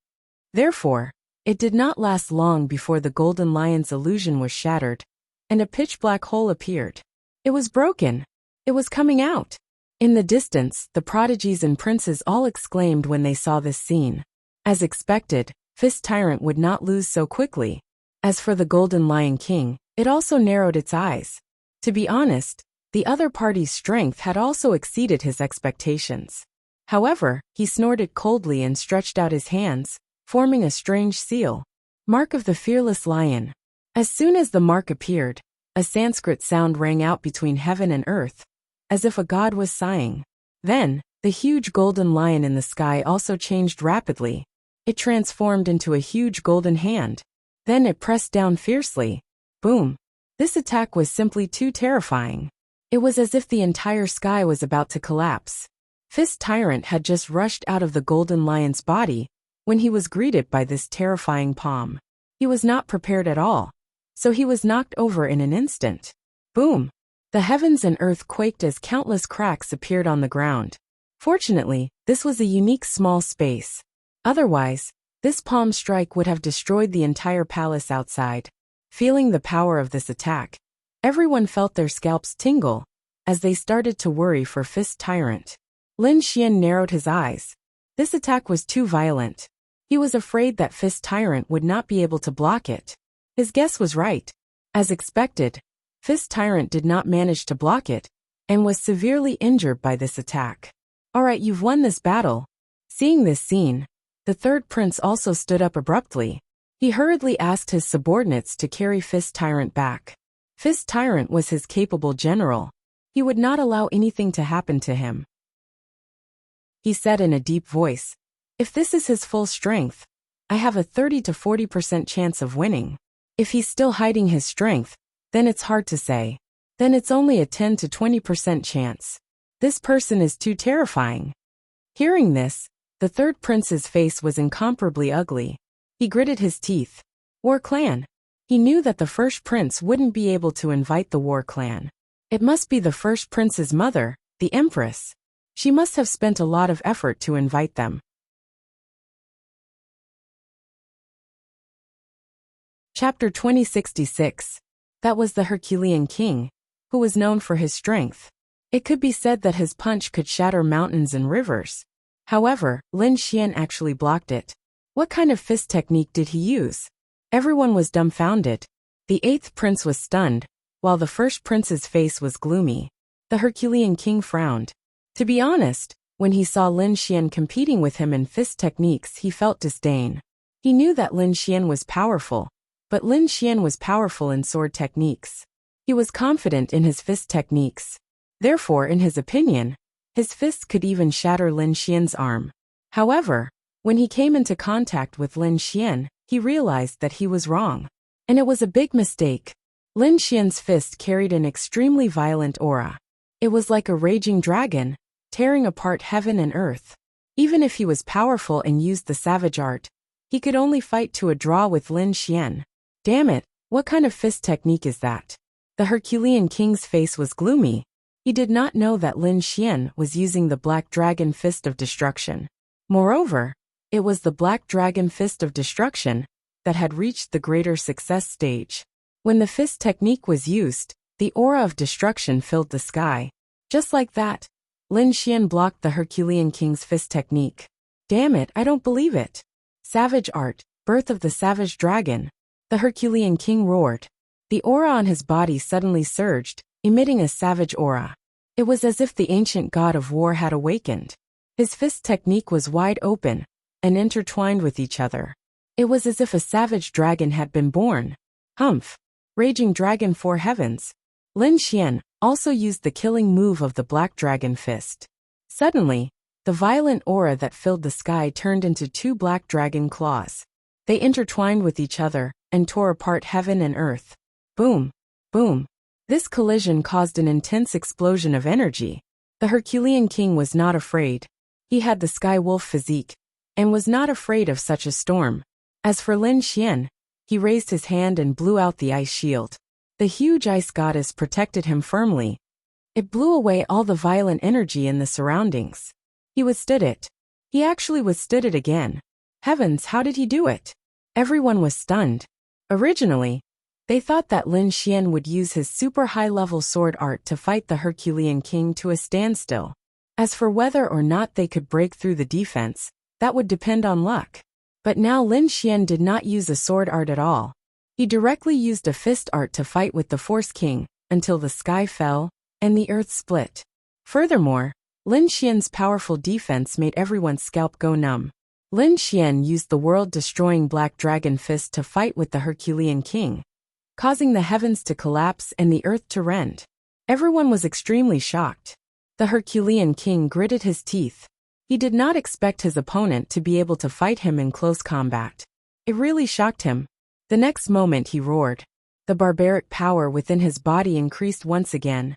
Therefore, it did not last long before the golden lion's illusion was shattered, and a pitch-black hole appeared. It was broken. It was coming out. In the distance, the prodigies and princes all exclaimed when they saw this scene. As expected, Fist Tyrant would not lose so quickly. As for the Golden Lion King, it also narrowed its eyes. To be honest, the other party's strength had also exceeded his expectations. However, he snorted coldly and stretched out his hands, forming a strange seal. Mark of the Fearless Lion. As soon as the mark appeared, a Sanskrit sound rang out between heaven and earth, as if a god was sighing. Then, the huge golden lion in the sky also changed rapidly. It transformed into a huge golden hand. Then it pressed down fiercely. Boom! This attack was simply too terrifying. It was as if the entire sky was about to collapse. Fist Tyrant had just rushed out of the golden lion's body when he was greeted by this terrifying palm. He was not prepared at all, so he was knocked over in an instant. Boom! The heavens and earth quaked as countless cracks appeared on the ground. Fortunately, this was a unique small space. Otherwise, this palm strike would have destroyed the entire palace outside. Feeling the power of this attack, everyone felt their scalps tingle, as they started to worry for Fist Tyrant. Lin Xian narrowed his eyes. This attack was too violent. He was afraid that Fist Tyrant would not be able to block it. His guess was right. As expected, Fist Tyrant did not manage to block it, and was severely injured by this attack. Alright, you've won this battle. Seeing this scene, the third prince also stood up abruptly. He hurriedly asked his subordinates to carry Fist Tyrant back. Fist Tyrant was his capable general. He would not allow anything to happen to him. He said in a deep voice, "If this is his full strength, I have a 30 to 40% chance of winning. If he's still hiding his strength, then it's hard to say. Then it's only a 10 to 20% chance. This person is too terrifying." Hearing this, the third prince's face was incomparably ugly. He gritted his teeth. War Clan. He knew that the first prince wouldn't be able to invite the War Clan. It must be the first prince's mother, the Empress. She must have spent a lot of effort to invite them. Chapter 2066. That was the Herculean King, who was known for his strength. It could be said that his punch could shatter mountains and rivers. However, Lin Xian actually blocked it. What kind of fist technique did he use? Everyone was dumbfounded. The eighth prince was stunned, while the first prince's face was gloomy. The Herculean King frowned. To be honest, when he saw Lin Xian competing with him in fist techniques, he felt disdain. He knew that Lin Xian was powerful, but Lin Xian was powerful in sword techniques. He was confident in his fist techniques. Therefore, in his opinion, his fists could even shatter Lin Xian's arm. However, when he came into contact with Lin Xian, he realized that he was wrong. And it was a big mistake. Lin Xian's fist carried an extremely violent aura. It was like a raging dragon, tearing apart heaven and earth. Even if he was powerful and used the savage art, he could only fight to a draw with Lin Xian. Damn it, what kind of fist technique is that? The Herculean King's face was gloomy. He did not know that Lin Xian was using the Black Dragon Fist of Destruction. Moreover, it was the Black Dragon Fist of Destruction that had reached the greater success stage. When the fist technique was used, the aura of destruction filled the sky. Just like that, Lin Xian blocked the Herculean King's fist technique. Damn it, I don't believe it. Savage art, birth of the savage dragon. The Herculean King roared. The aura on his body suddenly surged, emitting a savage aura. It was as if the ancient god of war had awakened. His fist technique was wide open and intertwined with each other. It was as if a savage dragon had been born. Humph! Raging Dragon 4 Heavens. Lin Xian also used the killing move of the Black Dragon Fist. Suddenly, the violent aura that filled the sky turned into two black dragon claws. They intertwined with each other and tore apart heaven and earth. Boom! Boom! This collision caused an intense explosion of energy. The Herculean King was not afraid. He had the Sky Wolf physique, and was not afraid of such a storm. As for Lin Xian, he raised his hand and blew out the ice shield. The huge ice goddess protected him firmly. It blew away all the violent energy in the surroundings. He withstood it. He actually withstood it again. Heavens, how did he do it? Everyone was stunned. Originally, they thought that Lin Xian would use his super high-level sword art to fight the Herculean King to a standstill. As for whether or not they could break through the defense, that would depend on luck. But now Lin Xian did not use a sword art at all. He directly used a fist art to fight with the Force King, until the sky fell, and the earth split. Furthermore, Lin Xian's powerful defense made everyone's scalp go numb. Lin Xian used the world-destroying Black Dragon Fist to fight with the Herculean King, causing the heavens to collapse and the earth to rend. Everyone was extremely shocked. The Herculean King gritted his teeth. He did not expect his opponent to be able to fight him in close combat. It really shocked him. The next moment he roared. The barbaric power within his body increased once again,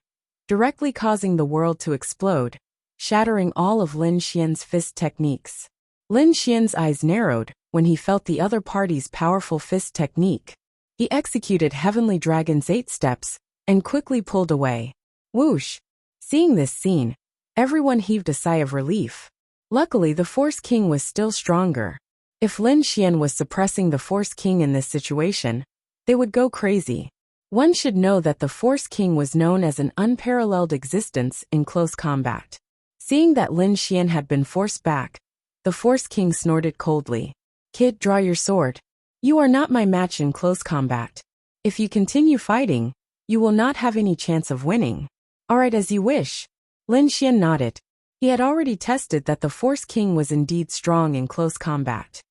directly causing the world to explode, shattering all of Lin Xian's fist techniques. Lin Xian's eyes narrowed when he felt the other party's powerful fist technique. He executed Heavenly Dragon's 8 steps and quickly pulled away. Whoosh! Seeing this scene, everyone heaved a sigh of relief. Luckily, the Force King was still stronger. If Lin Xian was suppressing the Force King in this situation, they would go crazy. One should know that the Force King was known as an unparalleled existence in close combat. Seeing that Lin Xian had been forced back, the Force King snorted coldly. Kid, draw your sword. You are not my match in close combat. If you continue fighting, you will not have any chance of winning. Alright, as you wish. Lin Xian nodded. He had already tested that the Force King was indeed strong in close combat.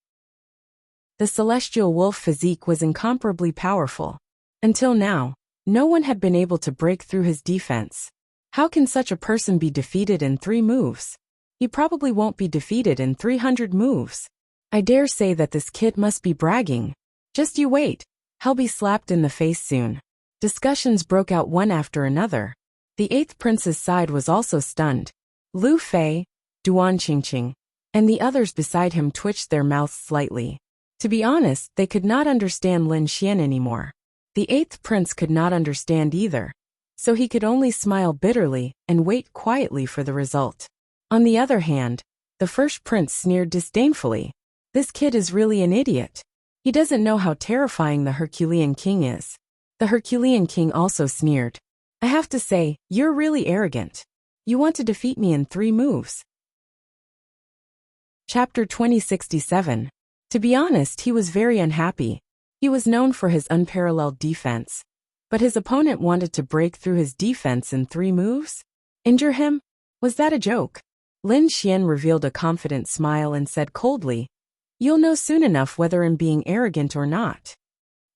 The celestial wolf physique was incomparably powerful. Until now, no one had been able to break through his defense. How can such a person be defeated in 3 moves? He probably won't be defeated in 300 moves. I dare say that this kid must be bragging. Just you wait. He'll be slapped in the face soon. Discussions broke out one after another. The 8th prince's side was also stunned. Lu Fei, Duan Qingqing, and the others beside him twitched their mouths slightly. To be honest, they could not understand Lin Xian anymore. The 8th prince could not understand either, so he could only smile bitterly and wait quietly for the result. On the other hand, the 1st prince sneered disdainfully. This kid is really an idiot. He doesn't know how terrifying the Herculean King is. The Herculean King also sneered. I have to say, you're really arrogant. You want to defeat me in 3 moves. Chapter 2067. To be honest, he was very unhappy. He was known for his unparalleled defense. But his opponent wanted to break through his defense in 3 moves? Injure him? Was that a joke? Lin Xian revealed a confident smile and said coldly, You'll know soon enough whether I'm being arrogant or not.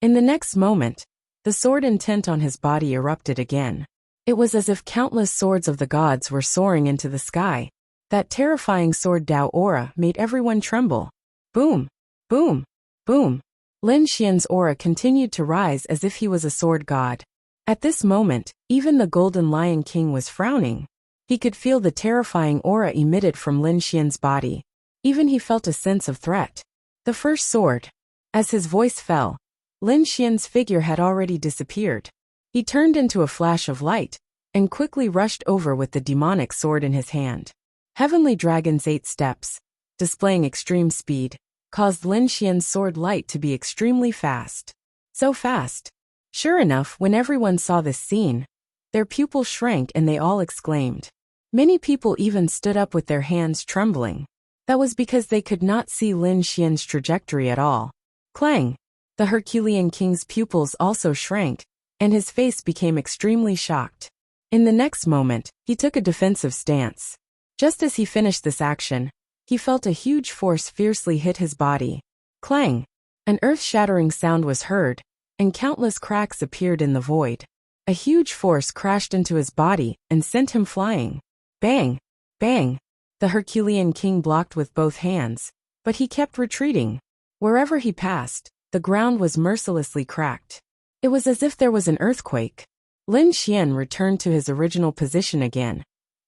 In the next moment, the sword intent on his body erupted again. It was as if countless swords of the gods were soaring into the sky. That terrifying sword Dao aura made everyone tremble. Boom! Boom! Boom! Lin Xian's aura continued to rise as if he was a sword god. At this moment, even the Golden Lion King was frowning. He could feel the terrifying aura emitted from Lin Xian's body. Even he felt a sense of threat. The first sword. As his voice fell, Lin Xian's figure had already disappeared. He turned into a flash of light, and quickly rushed over with the demonic sword in his hand. Heavenly Dragon's 8 steps, displaying extreme speed, caused Lin Xian's sword light to be extremely fast. So fast. Sure enough, when everyone saw this scene, their pupils shrank and they all exclaimed. Many people even stood up with their hands trembling. That was because they could not see Lin Xian's trajectory at all. Clang! The Herculean King's pupils also shrank, and his face became extremely shocked. In the next moment, he took a defensive stance. Just as he finished this action, he felt a huge force fiercely hit his body. Clang! An earth-shattering sound was heard, and countless cracks appeared in the void. A huge force crashed into his body and sent him flying. Bang! Bang! The Herculean King blocked with both hands, but he kept retreating. Wherever he passed, the ground was mercilessly cracked. It was as if there was an earthquake. Lin Xian returned to his original position again,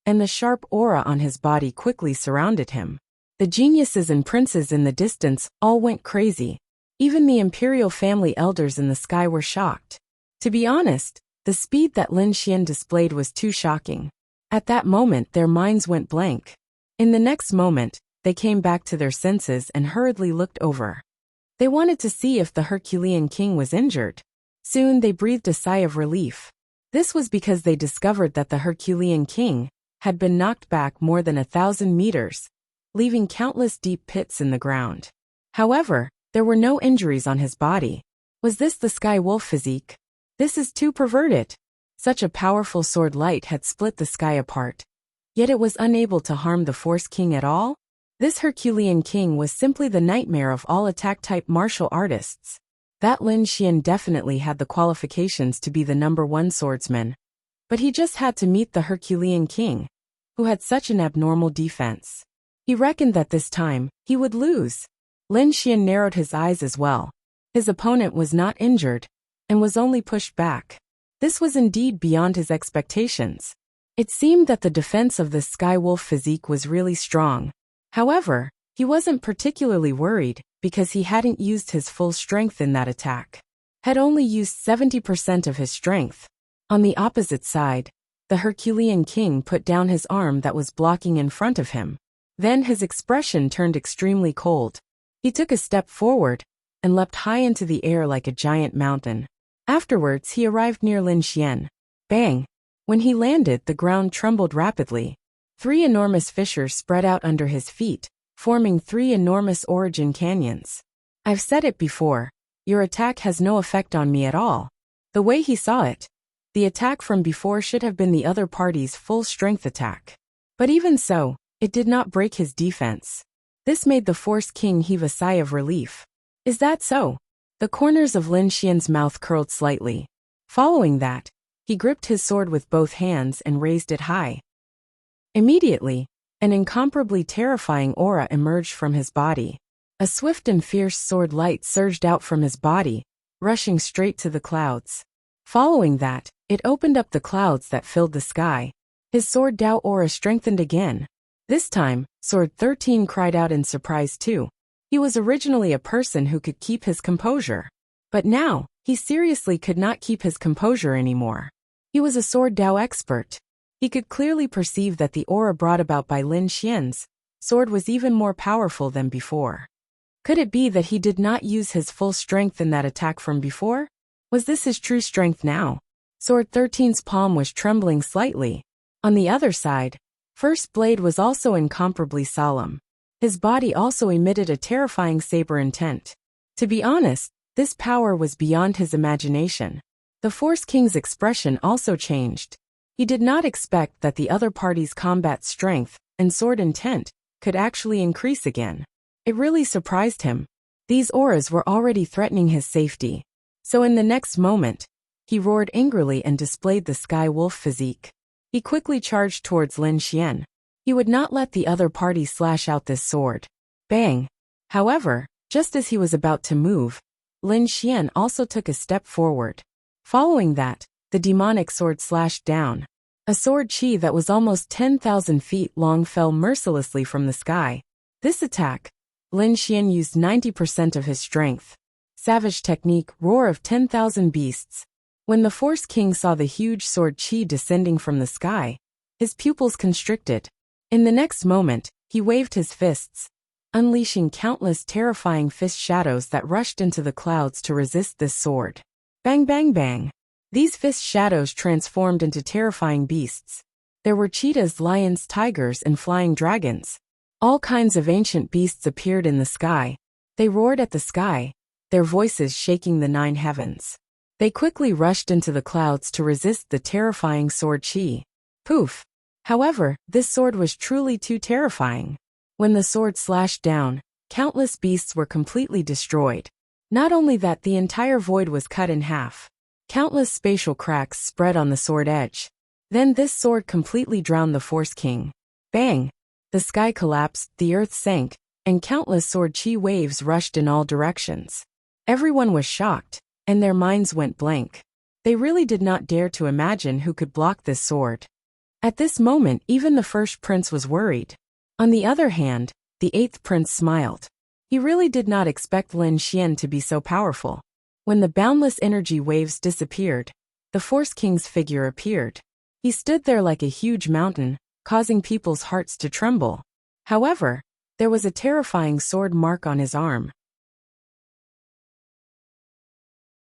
and the sharp aura on his body quickly surrounded him. The geniuses and princes in the distance all went crazy. Even the imperial family elders in the sky were shocked. To be honest, the speed that Lin Xian displayed was too shocking. At that moment, their minds went blank. In the next moment, they came back to their senses and hurriedly looked over. They wanted to see if the Herculean King was injured. Soon they breathed a sigh of relief. This was because they discovered that the Herculean King had been knocked back more than 1,000 meters, leaving countless deep pits in the ground. However, there were no injuries on his body. Was this the Sky Wolf physique? This is too perverted. Such a powerful sword light had split the sky apart. Yet it was unable to harm the Force King at all? This Herculean King was simply the nightmare of all attack-type martial artists. That Lin Xian definitely had the qualifications to be the #1 swordsman. But he just had to meet the Herculean King, who had such an abnormal defense. He reckoned that this time, he would lose. Lin Xian narrowed his eyes as well. His opponent was not injured, and was only pushed back. This was indeed beyond his expectations. It seemed that the defense of the Sky Wolf physique was really strong. However, he wasn't particularly worried, because he hadn't used his full strength in that attack. Had only used 70% of his strength. On the opposite side, the Herculean King put down his arm that was blocking in front of him. Then his expression turned extremely cold. He took a step forward, and leapt high into the air like a giant mountain. Afterwards he arrived near Lin Xian. Bang! When he landed, the ground trembled rapidly. 3 enormous fissures spread out under his feet, forming 3 enormous origin canyons. I've said it before, your attack has no effect on me at all. The way he saw it, the attack from before should have been the other party's full-strength attack. But even so, it did not break his defense. This made the Force King heave a sigh of relief. Is that so? The corners of Lin Xian's mouth curled slightly. Following that, he gripped his sword with both hands and raised it high. Immediately, an incomparably terrifying aura emerged from his body. A swift and fierce sword light surged out from his body, rushing straight to the clouds. Following that, it opened up the clouds that filled the sky. His sword Dao aura strengthened again. This time, Sword 13 cried out in surprise too. He was originally a person who could keep his composure. But now, he seriously could not keep his composure anymore. He was a Sword Dao expert. He could clearly perceive that the aura brought about by Lin Xian's sword was even more powerful than before. Could it be that he did not use his full strength in that attack from before? Was this his true strength now? Sword 13's palm was trembling slightly. On the other side, First Blade was also incomparably solemn. His body also emitted a terrifying saber intent. To be honest, this power was beyond his imagination. The Force King's expression also changed. He did not expect that the other party's combat strength and sword intent could actually increase again. It really surprised him. These auras were already threatening his safety. So in the next moment, he roared angrily and displayed the sky wolf physique. He quickly charged towards Lin Xian. He would not let the other party slash out this sword. Bang! However, just as he was about to move, Lin Xian also took a step forward. Following that, the demonic sword slashed down. A sword chi that was almost 10,000 feet long fell mercilessly from the sky. This attack, Lin Xian used 90% of his strength. Savage technique, roar of 10,000 beasts. When the Force King saw the huge sword chi descending from the sky, his pupils constricted. In the next moment, he waved his fists, unleashing countless terrifying fist shadows that rushed into the clouds to resist this sword. Bang bang bang. These fist shadows transformed into terrifying beasts. There were cheetahs, lions, tigers, and flying dragons. All kinds of ancient beasts appeared in the sky. They roared at the sky, their voices shaking the 9 heavens. They quickly rushed into the clouds to resist the terrifying sword chi. Poof! However, this sword was truly too terrifying. When the sword slashed down, countless beasts were completely destroyed. Not only that, the entire void was cut in half. Countless spatial cracks spread on the sword edge. Then this sword completely drowned the Force King. Bang! The sky collapsed, the earth sank, and countless sword chi waves rushed in all directions. Everyone was shocked, and their minds went blank. They really did not dare to imagine who could block this sword. At this moment, even the first prince was worried. On the other hand, the 8th prince smiled. He really did not expect Lin Xian to be so powerful. When the boundless energy waves disappeared, the Force King's figure appeared. He stood there like a huge mountain, causing people's hearts to tremble. However, there was a terrifying sword mark on his arm.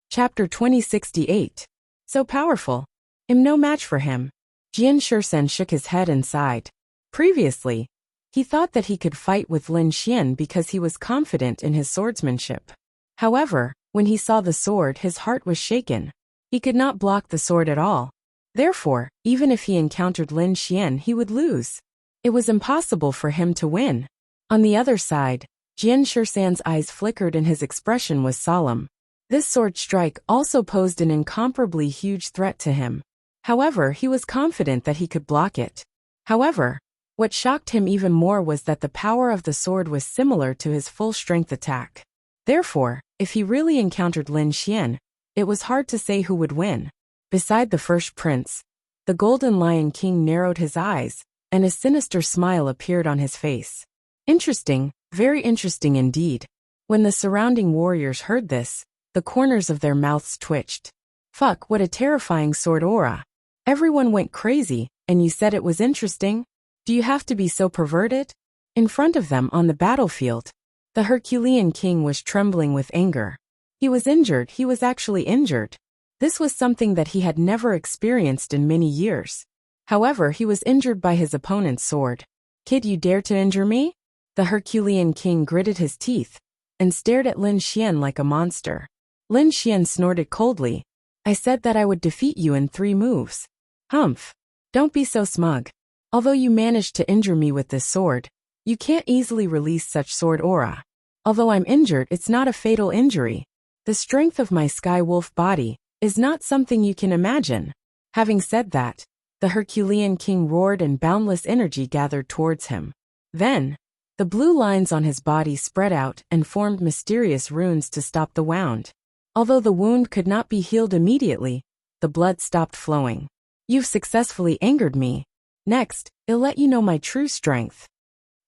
Chapter 2068. So powerful. I'm no match for him. Jian Shursen shook his head and sighed. Previously, he thought that he could fight with Lin Xian because he was confident in his swordsmanship. However, when he saw the sword, his heart was shaken. He could not block the sword at all. Therefore, even if he encountered Lin Xian, he would lose. It was impossible for him to win. On the other side, Jian Shursan's eyes flickered and his expression was solemn. This sword strike also posed an incomparably huge threat to him. However, he was confident that he could block it. However, what shocked him even more was that the power of the sword was similar to his full-strength attack. Therefore, if he really encountered Lin Xian, it was hard to say who would win. Beside the first prince, the Golden Lion King narrowed his eyes, and a sinister smile appeared on his face. Interesting, very interesting indeed. When the surrounding warriors heard this, the corners of their mouths twitched. Fuck, what a terrifying sword aura. Everyone went crazy, and you said it was interesting? Do you have to be so perverted? In front of them on the battlefield, the Herculean king was trembling with anger. He was injured, he was actually injured. This was something that he had never experienced in many years. However, he was injured by his opponent's sword. "Kid, you dare to injure me?" The Herculean king gritted his teeth and stared at Lin Xian like a monster. Lin Xian snorted coldly. "I said that I would defeat you in 3 moves. Humph. Don't be so smug. Although you managed to injure me with this sword, you can't easily release such sword aura. Although I'm injured, it's not a fatal injury. The strength of my sky wolf body is not something you can imagine." Having said that, the Herculean king roared and boundless energy gathered towards him. Then, the blue lines on his body spread out and formed mysterious runes to stop the wound. Although the wound could not be healed immediately, the blood stopped flowing. "You've successfully angered me. Next, I'll let you know my true strength."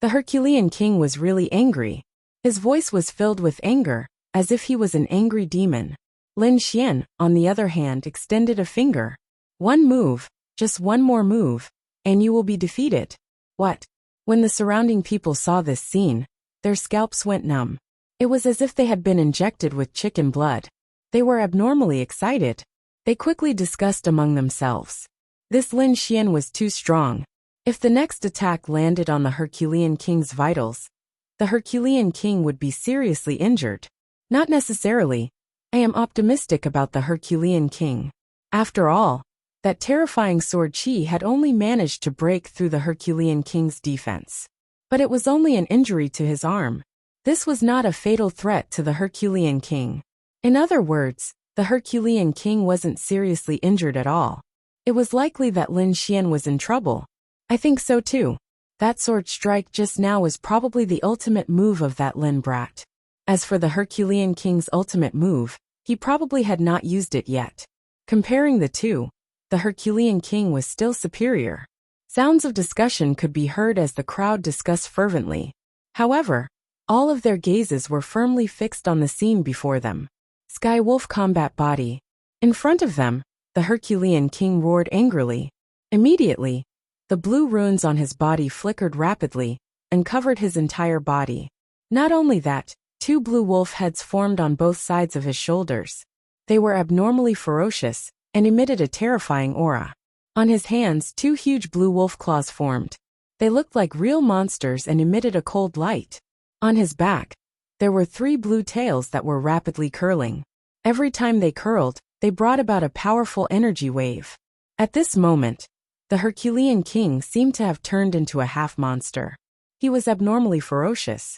The Herculean king was really angry. His voice was filled with anger, as if he was an angry demon. Lin Xian, on the other hand, extended a finger. "One move, just one more move, and you will be defeated." "What?" When the surrounding people saw this scene, their scalps went numb. It was as if they had been injected with chicken blood. They were abnormally excited. They quickly discussed among themselves. This Lin Xian was too strong. If the next attack landed on the Herculean king's vitals, the Herculean king would be seriously injured. Not necessarily. I am optimistic about the Herculean king. After all, that terrifying sword chi had only managed to break through the Herculean king's defense. But it was only an injury to his arm. This was not a fatal threat to the Herculean king. In other words, the Herculean king wasn't seriously injured at all. It was likely that Lin Xian was in trouble. I think so too. That sword strike just now was probably the ultimate move of that Lin brat. As for the Herculean king's ultimate move, he probably had not used it yet. Comparing the two, the Herculean king was still superior. Sounds of discussion could be heard as the crowd discussed fervently. However, all of their gazes were firmly fixed on the scene before them. Sky Wolf combat body. In front of them, the Herculean king roared angrily. Immediately, the blue runes on his body flickered rapidly and covered his entire body. Not only that, 2 blue wolf heads formed on both sides of his shoulders. They were abnormally ferocious and emitted a terrifying aura. On his hands, 2 huge blue wolf claws formed. They looked like real monsters and emitted a cold light. On his back, there were 3 blue tails that were rapidly curling. Every time they curled, they brought about a powerful energy wave. At this moment, the Herculean king seemed to have turned into a half-monster. He was abnormally ferocious.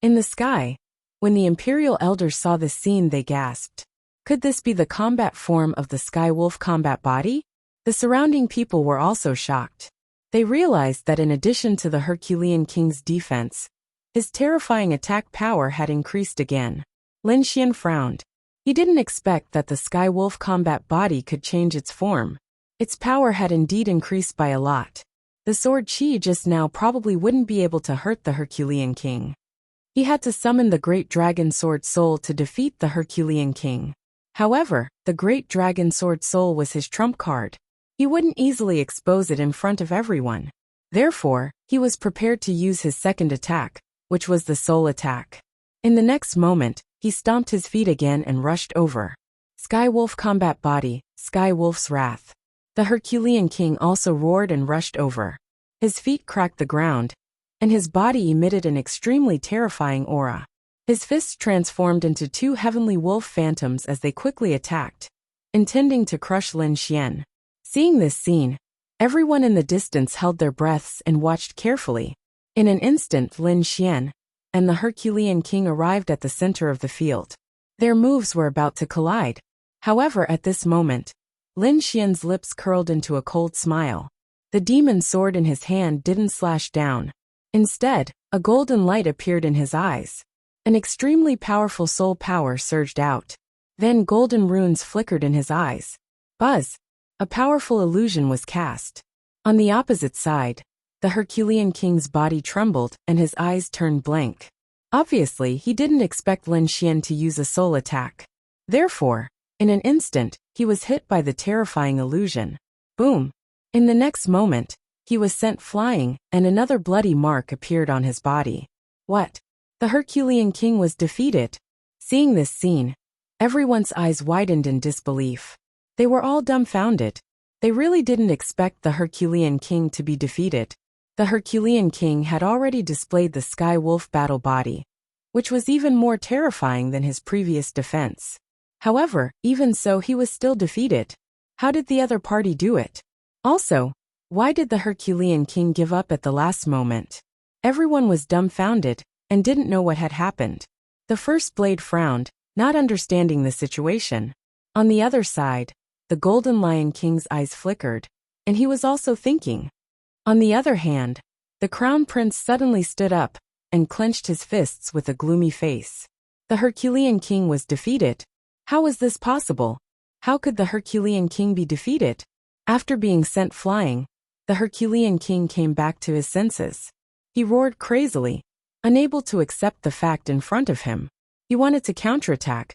In the sky, when the Imperial elders saw this scene, they gasped. Could this be the combat form of the Sky Wolf combat body? The surrounding people were also shocked. They realized that in addition to the Herculean king's defense, his terrifying attack power had increased again. Lin Xian frowned. He didn't expect that the Sky Wolf combat body could change its form. Its power had indeed increased by a lot. The sword chi just now probably wouldn't be able to hurt the Herculean king. He had to summon the Great Dragon Sword Soul to defeat the Herculean king. However, the Great Dragon Sword Soul was his trump card. He wouldn't easily expose it in front of everyone. Therefore, he was prepared to use his second attack, which was the soul attack. In the next moment, he stomped his feet again and rushed over. Sky Wolf combat body, Sky Wolf's wrath. The Herculean king also roared and rushed over. His feet cracked the ground, and his body emitted an extremely terrifying aura. His fists transformed into 2 heavenly wolf phantoms as they quickly attacked, intending to crush Lin Xian. Seeing this scene, everyone in the distance held their breaths and watched carefully. In an instant, Lin Xian and the Herculean king arrived at the center of the field. Their moves were about to collide. However, at this moment, Lin Xian's lips curled into a cold smile. The demon sword in his hand didn't slash down. Instead, a golden light appeared in his eyes. An extremely powerful soul power surged out. Then golden runes flickered in his eyes. Buzz! A powerful illusion was cast. On the opposite side, the Herculean king's body trembled and his eyes turned blank. Obviously, he didn't expect Lin Xian to use a soul attack. Therefore, in an instant, he was hit by the terrifying illusion. Boom! In the next moment, he was sent flying, and another bloody mark appeared on his body. What? The Herculean king was defeated. Seeing this scene, Everyone's eyes widened in disbelief. They were all dumbfounded. They really didn't expect the Herculean king to be defeated. The Herculean king had already displayed the Sky Wolf battle body, which was even more terrifying than his previous defense. However, even so, he was still defeated. How did the other party do it? Also, why did the Herculean king give up at the last moment? Everyone was dumbfounded and didn't know what had happened. The first blade frowned, not understanding the situation. On the other side, the Golden Lion King's eyes flickered, and he was also thinking. On the other hand, the Crown Prince suddenly stood up and clenched his fists with a gloomy face. The Herculean king was defeated. How was this possible? How could the Herculean king be defeated? After being sent flying, the Herculean king came back to his senses. He roared crazily, unable to accept the fact in front of him. He wanted to counterattack,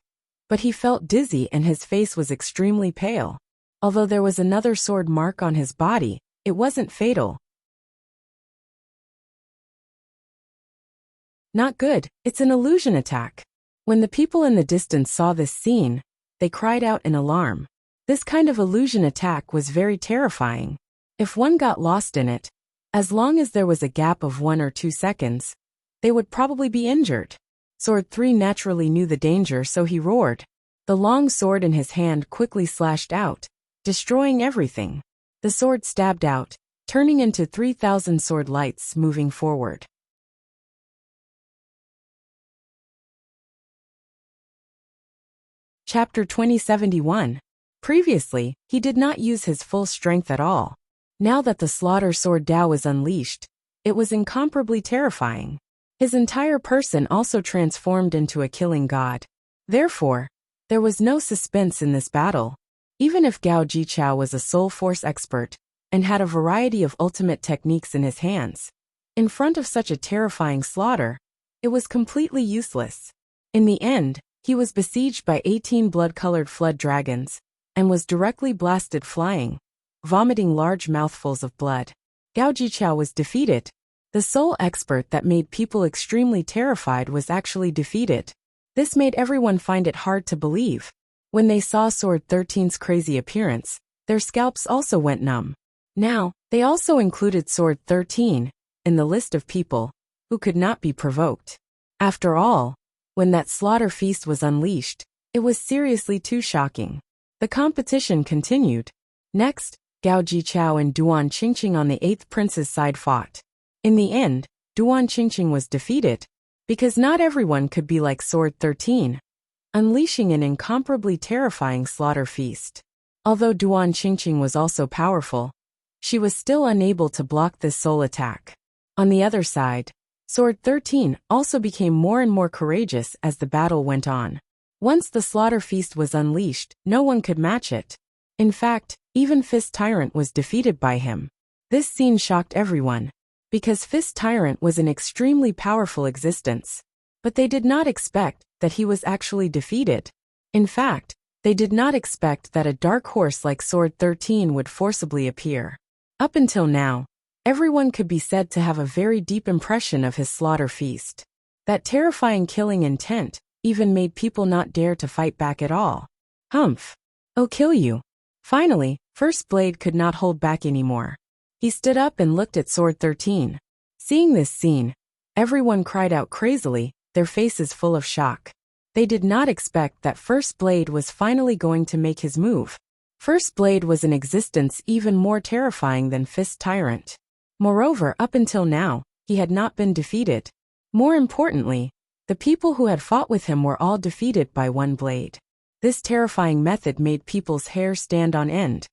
but he felt dizzy and his face was extremely pale. Although there was another sword mark on his body, it wasn't fatal. Not good, it's an illusion attack. When the people in the distance saw this scene, they cried out in alarm. This kind of illusion attack was very terrifying. If one got lost in it, as long as there was a gap of 1 or 2 seconds, they would probably be injured. Sword 3 naturally knew the danger, so he roared. The long sword in his hand quickly slashed out, destroying everything. The sword stabbed out, turning into 3,000 sword lights moving forward. Chapter 2071. Previously, he did not use his full strength at all. Now that the Slaughter Sword Dao was unleashed, it was incomparably terrifying. His entire person also transformed into a killing god. Therefore, there was no suspense in this battle. Even if Gao Jichao was a soul force expert and had a variety of ultimate techniques in his hands, in front of such a terrifying slaughter, it was completely useless. In the end, he was besieged by 18 blood-colored flood dragons and was directly blasted flying, vomiting large mouthfuls of blood. Gao Jichao was defeated. The sole expert that made people extremely terrified was actually defeated. This made everyone find it hard to believe. When they saw Sword 13's crazy appearance, their scalps also went numb. Now, they also included Sword 13 in the list of people who could not be provoked. After all, when that slaughter feast was unleashed, it was seriously too shocking. The competition continued. Next, Gao Jichao and Duan Qingqing on the 8th Prince's side fought. In the end, Duan Qingqing was defeated, because not everyone could be like Sword 13, unleashing an incomparably terrifying slaughter feast. Although Duan Qingqing was also powerful, she was still unable to block this soul attack. On the other side, Sword 13 also became more and more courageous as the battle went on. Once the slaughter feast was unleashed, no one could match it. In fact, even Fist Tyrant was defeated by him. This scene shocked everyone, because Fist Tyrant was an extremely powerful existence. But they did not expect that he was actually defeated. In fact, they did not expect that a dark horse like Sword 13 would forcibly appear. Up until now, everyone could be said to have a very deep impression of his slaughter feast. That terrifying killing intent even made people not dare to fight back at all. Humph! I'll kill you. Finally, First Blade could not hold back anymore. He stood up and looked at Sword 13. Seeing this scene, everyone cried out crazily, their faces full of shock. They did not expect that First Blade was finally going to make his move. First Blade was an existence even more terrifying than Fist Tyrant. Moreover, up until now, he had not been defeated. More importantly, the people who had fought with him were all defeated by one blade. This terrifying method made people's hair stand on end.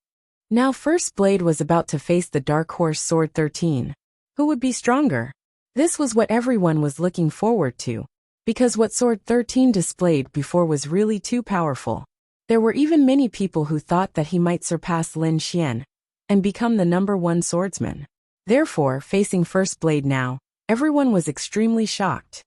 Now First Blade was about to face the dark horse Sword 13. Who would be stronger? This was what everyone was looking forward to, because what Sword 13 displayed before was really too powerful. There were even many people who thought that he might surpass Lin Xian and become the #1 swordsman. Therefore, facing First Blade now, everyone was extremely shocked.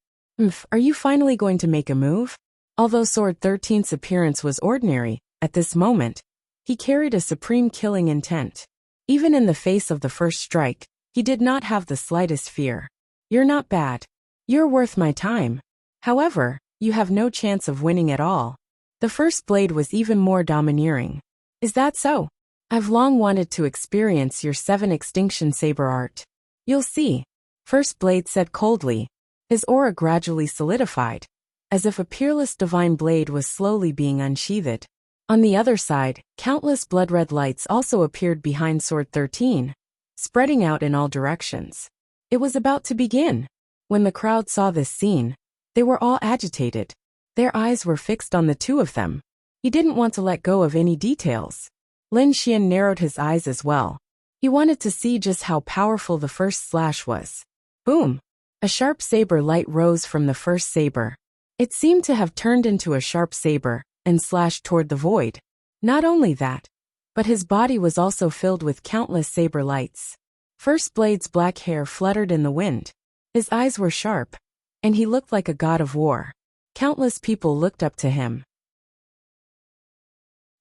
Are you finally going to make a move? Although Sword 13's appearance was ordinary, at this moment, he carried a supreme killing intent. Even in the face of the first strike, he did not have the slightest fear. You're not bad. You're worth my time. However, you have no chance of winning at all. The first blade was even more domineering. Is that so? I've long wanted to experience your 7 extinction saber art. You'll see, First Blade said coldly. His aura gradually solidified, as if a peerless divine blade was slowly being unsheathed. On the other side, countless blood-red lights also appeared behind Sword 13, spreading out in all directions. It was about to begin. When the crowd saw this scene, they were all agitated. Their eyes were fixed on the two of them. He didn't want to let go of any details. Lin Xian narrowed his eyes as well. He wanted to see just how powerful the first slash was. Boom! A sharp saber light rose from the first saber. It seemed to have turned into a sharp saber and slashed toward the void. Not only that, but his body was also filled with countless saber lights. First Blade's black hair fluttered in the wind. His eyes were sharp, and he looked like a god of war. Countless people looked up to him.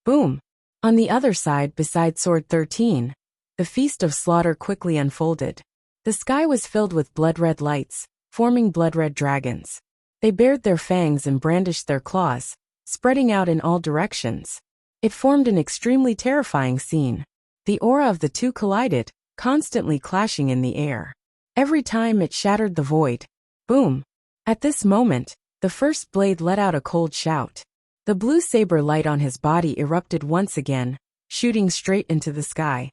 Boom! On the other side, beside Sword 13, the feast of slaughter quickly unfolded. The sky was filled with blood-red lights, forming blood-red dragons. They bared their fangs and brandished their claws, spreading out in all directions. It formed an extremely terrifying scene. The aura of the two collided, constantly clashing in the air. Every time it shattered the void. Boom! At this moment, the first blade let out a cold shout. The blue saber light on his body erupted once again, shooting straight into the sky.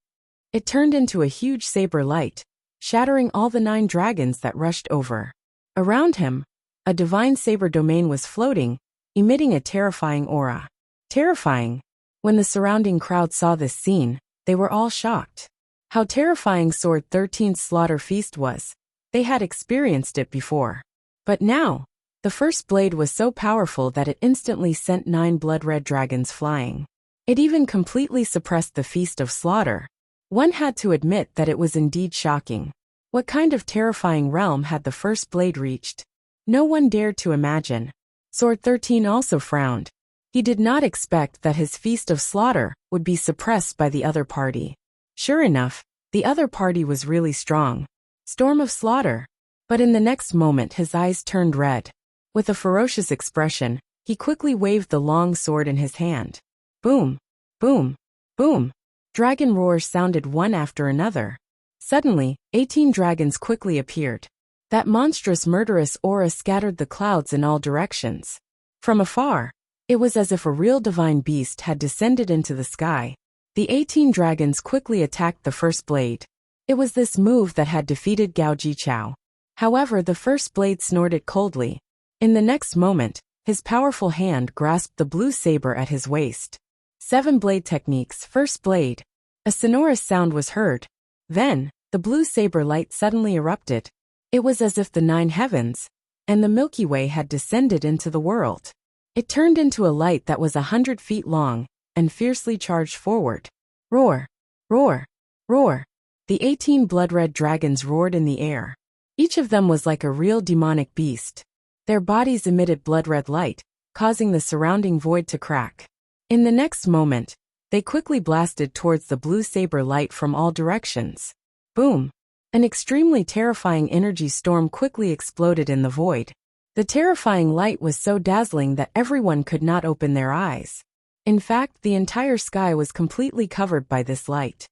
It turned into a huge saber light, shattering all the 9 dragons that rushed over. Around him, a divine saber domain was floating, emitting a terrifying aura. Terrifying. When the surrounding crowd saw this scene, they were all shocked. How terrifying Sword 13's slaughter feast was. They had experienced it before. But now, the first blade was so powerful that it instantly sent 9 blood-red dragons flying. It even completely suppressed the feast of slaughter. One had to admit that it was indeed shocking. What kind of terrifying realm had the first blade reached? No one dared to imagine. Sword 13 also frowned. He did not expect that his feast of slaughter would be suppressed by the other party. Sure enough, the other party was really strong. Storm of slaughter. But in the next moment his eyes turned red. With a ferocious expression, he quickly waved the long sword in his hand. Boom! Boom! Boom! Dragon roars sounded one after another. Suddenly, 18 dragons quickly appeared. That monstrous murderous aura scattered the clouds in all directions. From afar, it was as if a real divine beast had descended into the sky. The 18 dragons quickly attacked the first blade. It was this move that had defeated Gao Jichao. However, the first blade snorted coldly. In the next moment, his powerful hand grasped the blue saber at his waist. 7 blade techniques, first blade. A sonorous sound was heard. Then, the blue saber light suddenly erupted. It was as if the 9 heavens and the Milky Way had descended into the world. It turned into a light that was 100 feet long and fiercely charged forward. Roar! Roar! Roar! The 18 blood-red dragons roared in the air. Each of them was like a real demonic beast. Their bodies emitted blood-red light, causing the surrounding void to crack. In the next moment, they quickly blasted towards the blue saber light from all directions. Boom! An extremely terrifying energy storm quickly exploded in the void. The terrifying light was so dazzling that everyone could not open their eyes. In fact, the entire sky was completely covered by this light.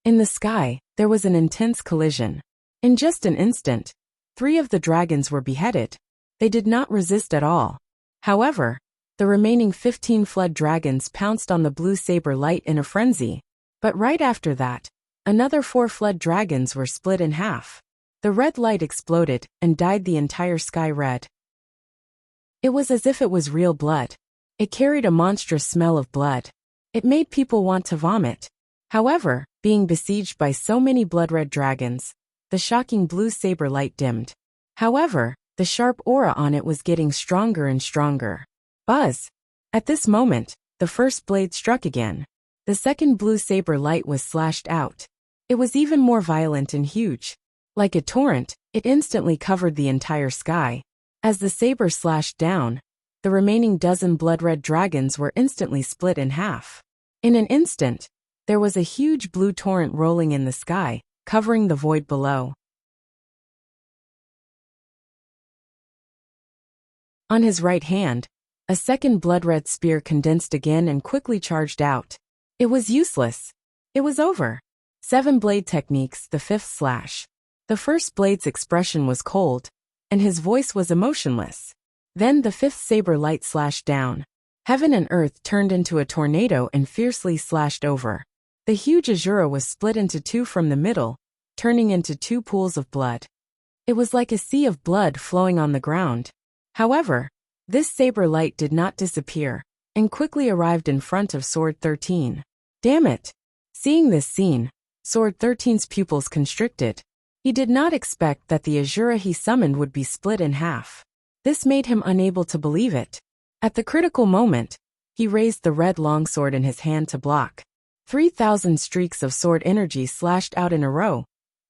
In the sky, there was an intense collision. In just an instant, 3 of the dragons were beheaded. They did not resist at all. However, the remaining 15 flood dragons pounced on the blue saber light in a frenzy. But right after that, another 4 flood dragons were split in half. The red light exploded and dyed the entire sky red. It was as if it was real blood. It carried a monstrous smell of blood. It made people want to vomit. However, being besieged by so many blood-red dragons, the shocking blue saber light dimmed. However, the sharp aura on it was getting stronger and stronger. Buzz! At this moment, the first blade struck again. The second blue saber light was slashed out. It was even more violent and huge. Like a torrent, it instantly covered the entire sky. As the saber slashed down, the remaining dozen blood-red dragons were instantly split in half. In an instant, there was a huge blue torrent rolling in the sky, covering the void below. On his right hand, A second blood-red spear condensed again and quickly charged out. It was useless. It was over. 7 blade techniques, the 5th slash. The first blade's expression was cold, and his voice was emotionless. Then the 5th saber light slashed down. Heaven and earth turned into a tornado and fiercely slashed over. The huge Azura was split into 2 from the middle, turning into 2 pools of blood. It was like a sea of blood flowing on the ground. However, this saber light did not disappear, and quickly arrived in front of Sword 13. Damn it! Seeing this scene, Sword 13's pupils constricted. He did not expect that the Azura he summoned would be split in half. This made him unable to believe it. At the critical moment, he raised the red longsword in his hand to block. 3,000 streaks of sword energy slashed out in a row,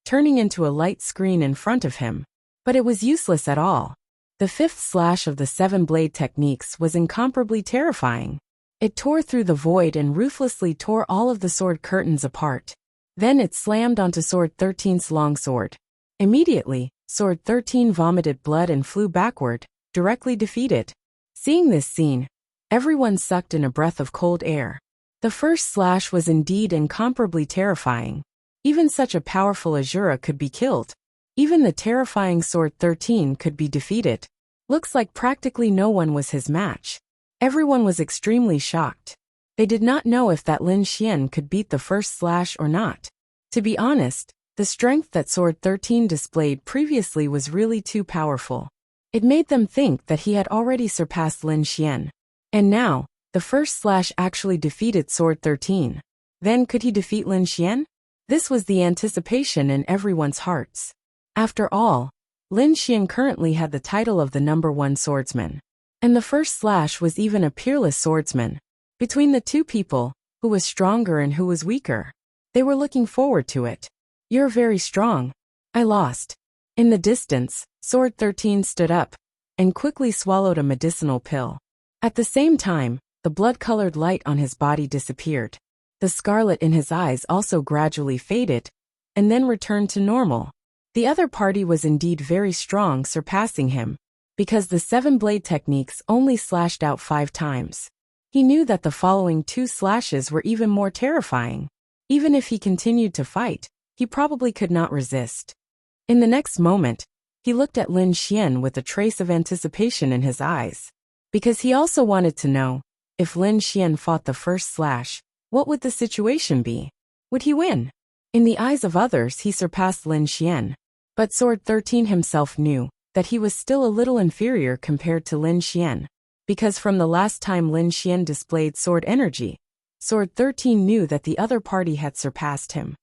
turning into a light screen in front of him. But it was useless at all. The 5th slash of the 7 blade techniques was incomparably terrifying. It tore through the void and ruthlessly tore all of the sword curtains apart. Then it slammed onto Sword 13's longsword. Immediately, Sword 13 vomited blood and flew backward, directly defeated. Seeing this scene, everyone sucked in a breath of cold air. The first slash was indeed incomparably terrifying. Even such a powerful Azura could be killed. Even the terrifying Sword 13 could be defeated. Looks like practically no one was his match. Everyone was extremely shocked. They did not know if that Lin Xian could beat the first slash or not. To be honest, the strength that Sword 13 displayed previously was really too powerful. It made them think that he had already surpassed Lin Xian. And now, the first slash actually defeated Sword 13. Then could he defeat Lin Xian? This was the anticipation in everyone's hearts. After all, Lin Xian currently had the title of the #1 swordsman. And the first slash was even a peerless swordsman. Between the two people, who was stronger and who was weaker? They were looking forward to it. You're very strong. I lost. In the distance, Sword 13 stood up, and quickly swallowed a medicinal pill. At the same time, the blood-colored light on his body disappeared. The scarlet in his eyes also gradually faded, and then returned to normal. The other party was indeed very strong, surpassing him, because the 7 blade techniques only slashed out 5 times. He knew that the following 2 slashes were even more terrifying. Even if he continued to fight, he probably could not resist. In the next moment, he looked at Lin Xian with a trace of anticipation in his eyes. Because he also wanted to know, if Lin Xian fought the first slash, what would the situation be? Would he win? In the eyes of others, he surpassed Lin Xian. But Sword 13 himself knew that he was still a little inferior compared to Lin Xian. Because from the last time Lin Xian displayed sword energy, Sword 13 knew that the other party had surpassed him.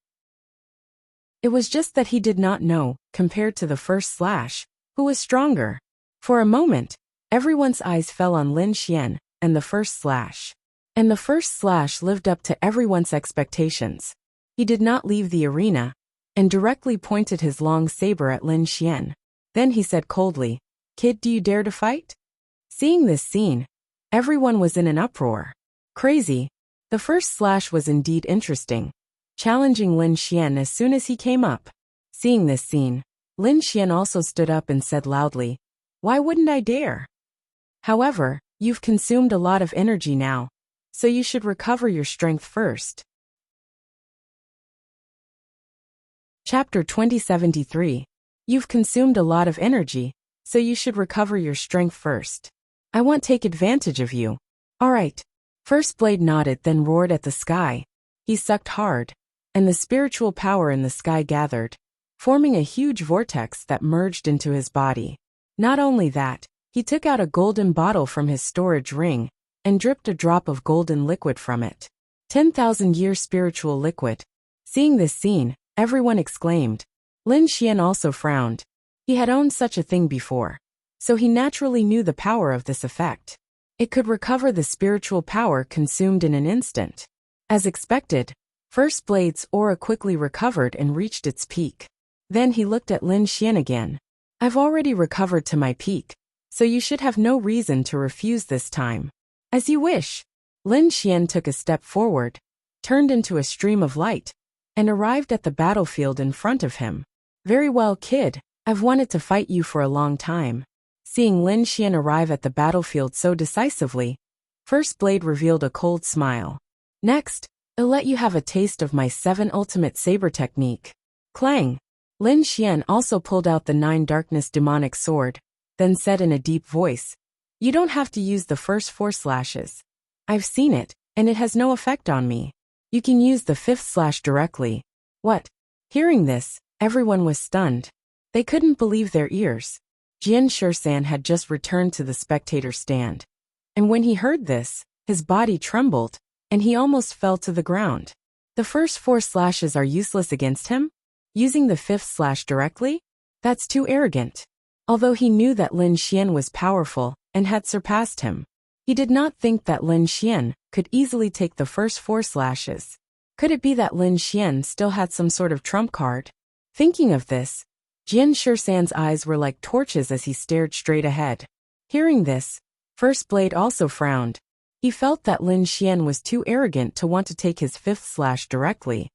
It was just that he did not know, compared to the first slash, who was stronger. For a moment, everyone's eyes fell on Lin Xian and the first slash. And the first slash lived up to everyone's expectations. He did not leave the arena, and directly pointed his long saber at Lin Xian. Then he said coldly, "Kid, do you dare to fight?" Seeing this scene, everyone was in an uproar. Crazy. The first slash was indeed interesting, challenging Lin Xian as soon as he came up. Seeing this scene, Lin Xian also stood up and said loudly, "Why wouldn't I dare? However, you've consumed a lot of energy now, so you should recover your strength first." Chapter 2073. You've consumed a lot of energy, so you should recover your strength first. I won't take advantage of you. Alright. First Blade nodded, then roared at the sky. He sucked hard, and the spiritual power in the sky gathered, forming a huge vortex that merged into his body. Not only that, he took out a golden bottle from his storage ring, and dripped a drop of golden liquid from it. 10,000-year spiritual liquid. Seeing this scene, everyone exclaimed. Lin Xian also frowned. He had owned such a thing before, so he naturally knew the power of this effect. It could recover the spiritual power consumed in an instant. As expected, First Blade's aura quickly recovered and reached its peak. Then he looked at Lin Xian again. I've already recovered to my peak, so you should have no reason to refuse this time. As you wish. Lin Xian took a step forward, turned into a stream of light, and arrived at the battlefield in front of him. Very well, kid. I've wanted to fight you for a long time. Seeing Lin Xian arrive at the battlefield so decisively, First Blade revealed a cold smile. Next, I'll let you have a taste of my 7 ultimate saber technique. Clang! Lin Xian also pulled out the 9 darkness demonic sword, then said in a deep voice, "You don't have to use the first 4 slashes. I've seen it, and it has no effect on me. You can use the 5th slash directly." What? Hearing this, everyone was stunned. They couldn't believe their ears. Jian Shusan had just returned to the spectator stand. And when he heard this, his body trembled, and he almost fell to the ground. The first 4 slashes are useless against him? Using the 5th slash directly? That's too arrogant. Although he knew that Lin Xian was powerful and had surpassed him, he did not think that Lin Xian could easily take the first 4 slashes. Could it be that Lin Xian still had some sort of trump card? Thinking of this, Jian Shusan's eyes were like torches as he stared straight ahead. Hearing this, First Blade also frowned. He felt that Lin Xian was too arrogant to want to take his 5th slash directly.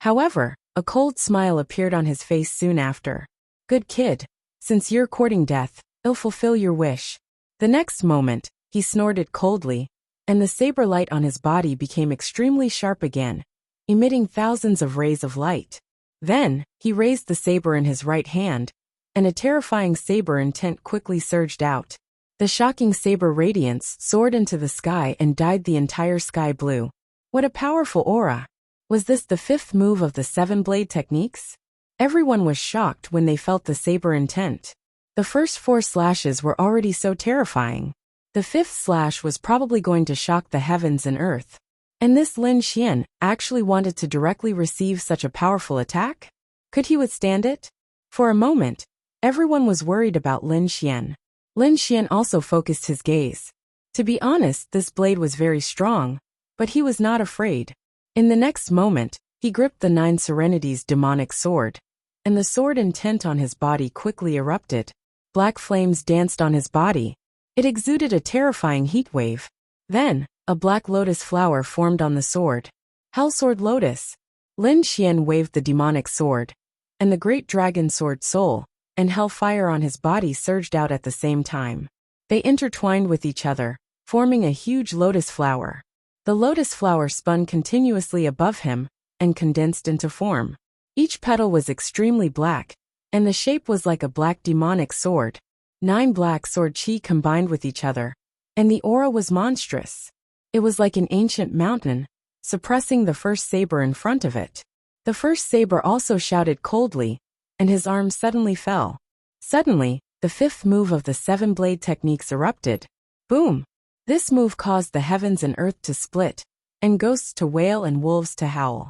However, a cold smile appeared on his face soon after. "Good kid. Since you're courting death, I'll fulfill your wish." The next moment, he snorted coldly, and the saber light on his body became extremely sharp again, emitting thousands of rays of light. Then, he raised the saber in his right hand, and a terrifying saber intent quickly surged out. The shocking saber radiance soared into the sky and dyed the entire sky blue. What a powerful aura! Was this the 5th move of the 7 blade techniques? Everyone was shocked when they felt the saber intent. The first 4 slashes were already so terrifying. The 5th slash was probably going to shock the heavens and earth. And this Lin Xian actually wanted to directly receive such a powerful attack? Could he withstand it? For a moment, everyone was worried about Lin Xian. Lin Xian also focused his gaze. To be honest, this blade was very strong, but he was not afraid. In the next moment, he gripped the 9 Serenities demonic sword, and the sword intent on his body quickly erupted. Black flames danced on his body. It exuded a terrifying heat wave. Then, a black lotus flower formed on the sword. Hellsword Lotus. Lin Xian waved the demonic sword, and the great dragon sword soul and hellfire on his body surged out at the same time. They intertwined with each other, forming a huge lotus flower. The lotus flower spun continuously above him and condensed into form. Each petal was extremely black, and the shape was like a black demonic sword. 9 black sword chi combined with each other, and the aura was monstrous. It was like an ancient mountain, suppressing the first saber in front of it. The first saber also shouted coldly, and his arm suddenly fell. Suddenly, the 5th move of the 7 blade techniques erupted. Boom! This move caused the heavens and earth to split, and ghosts to wail and wolves to howl.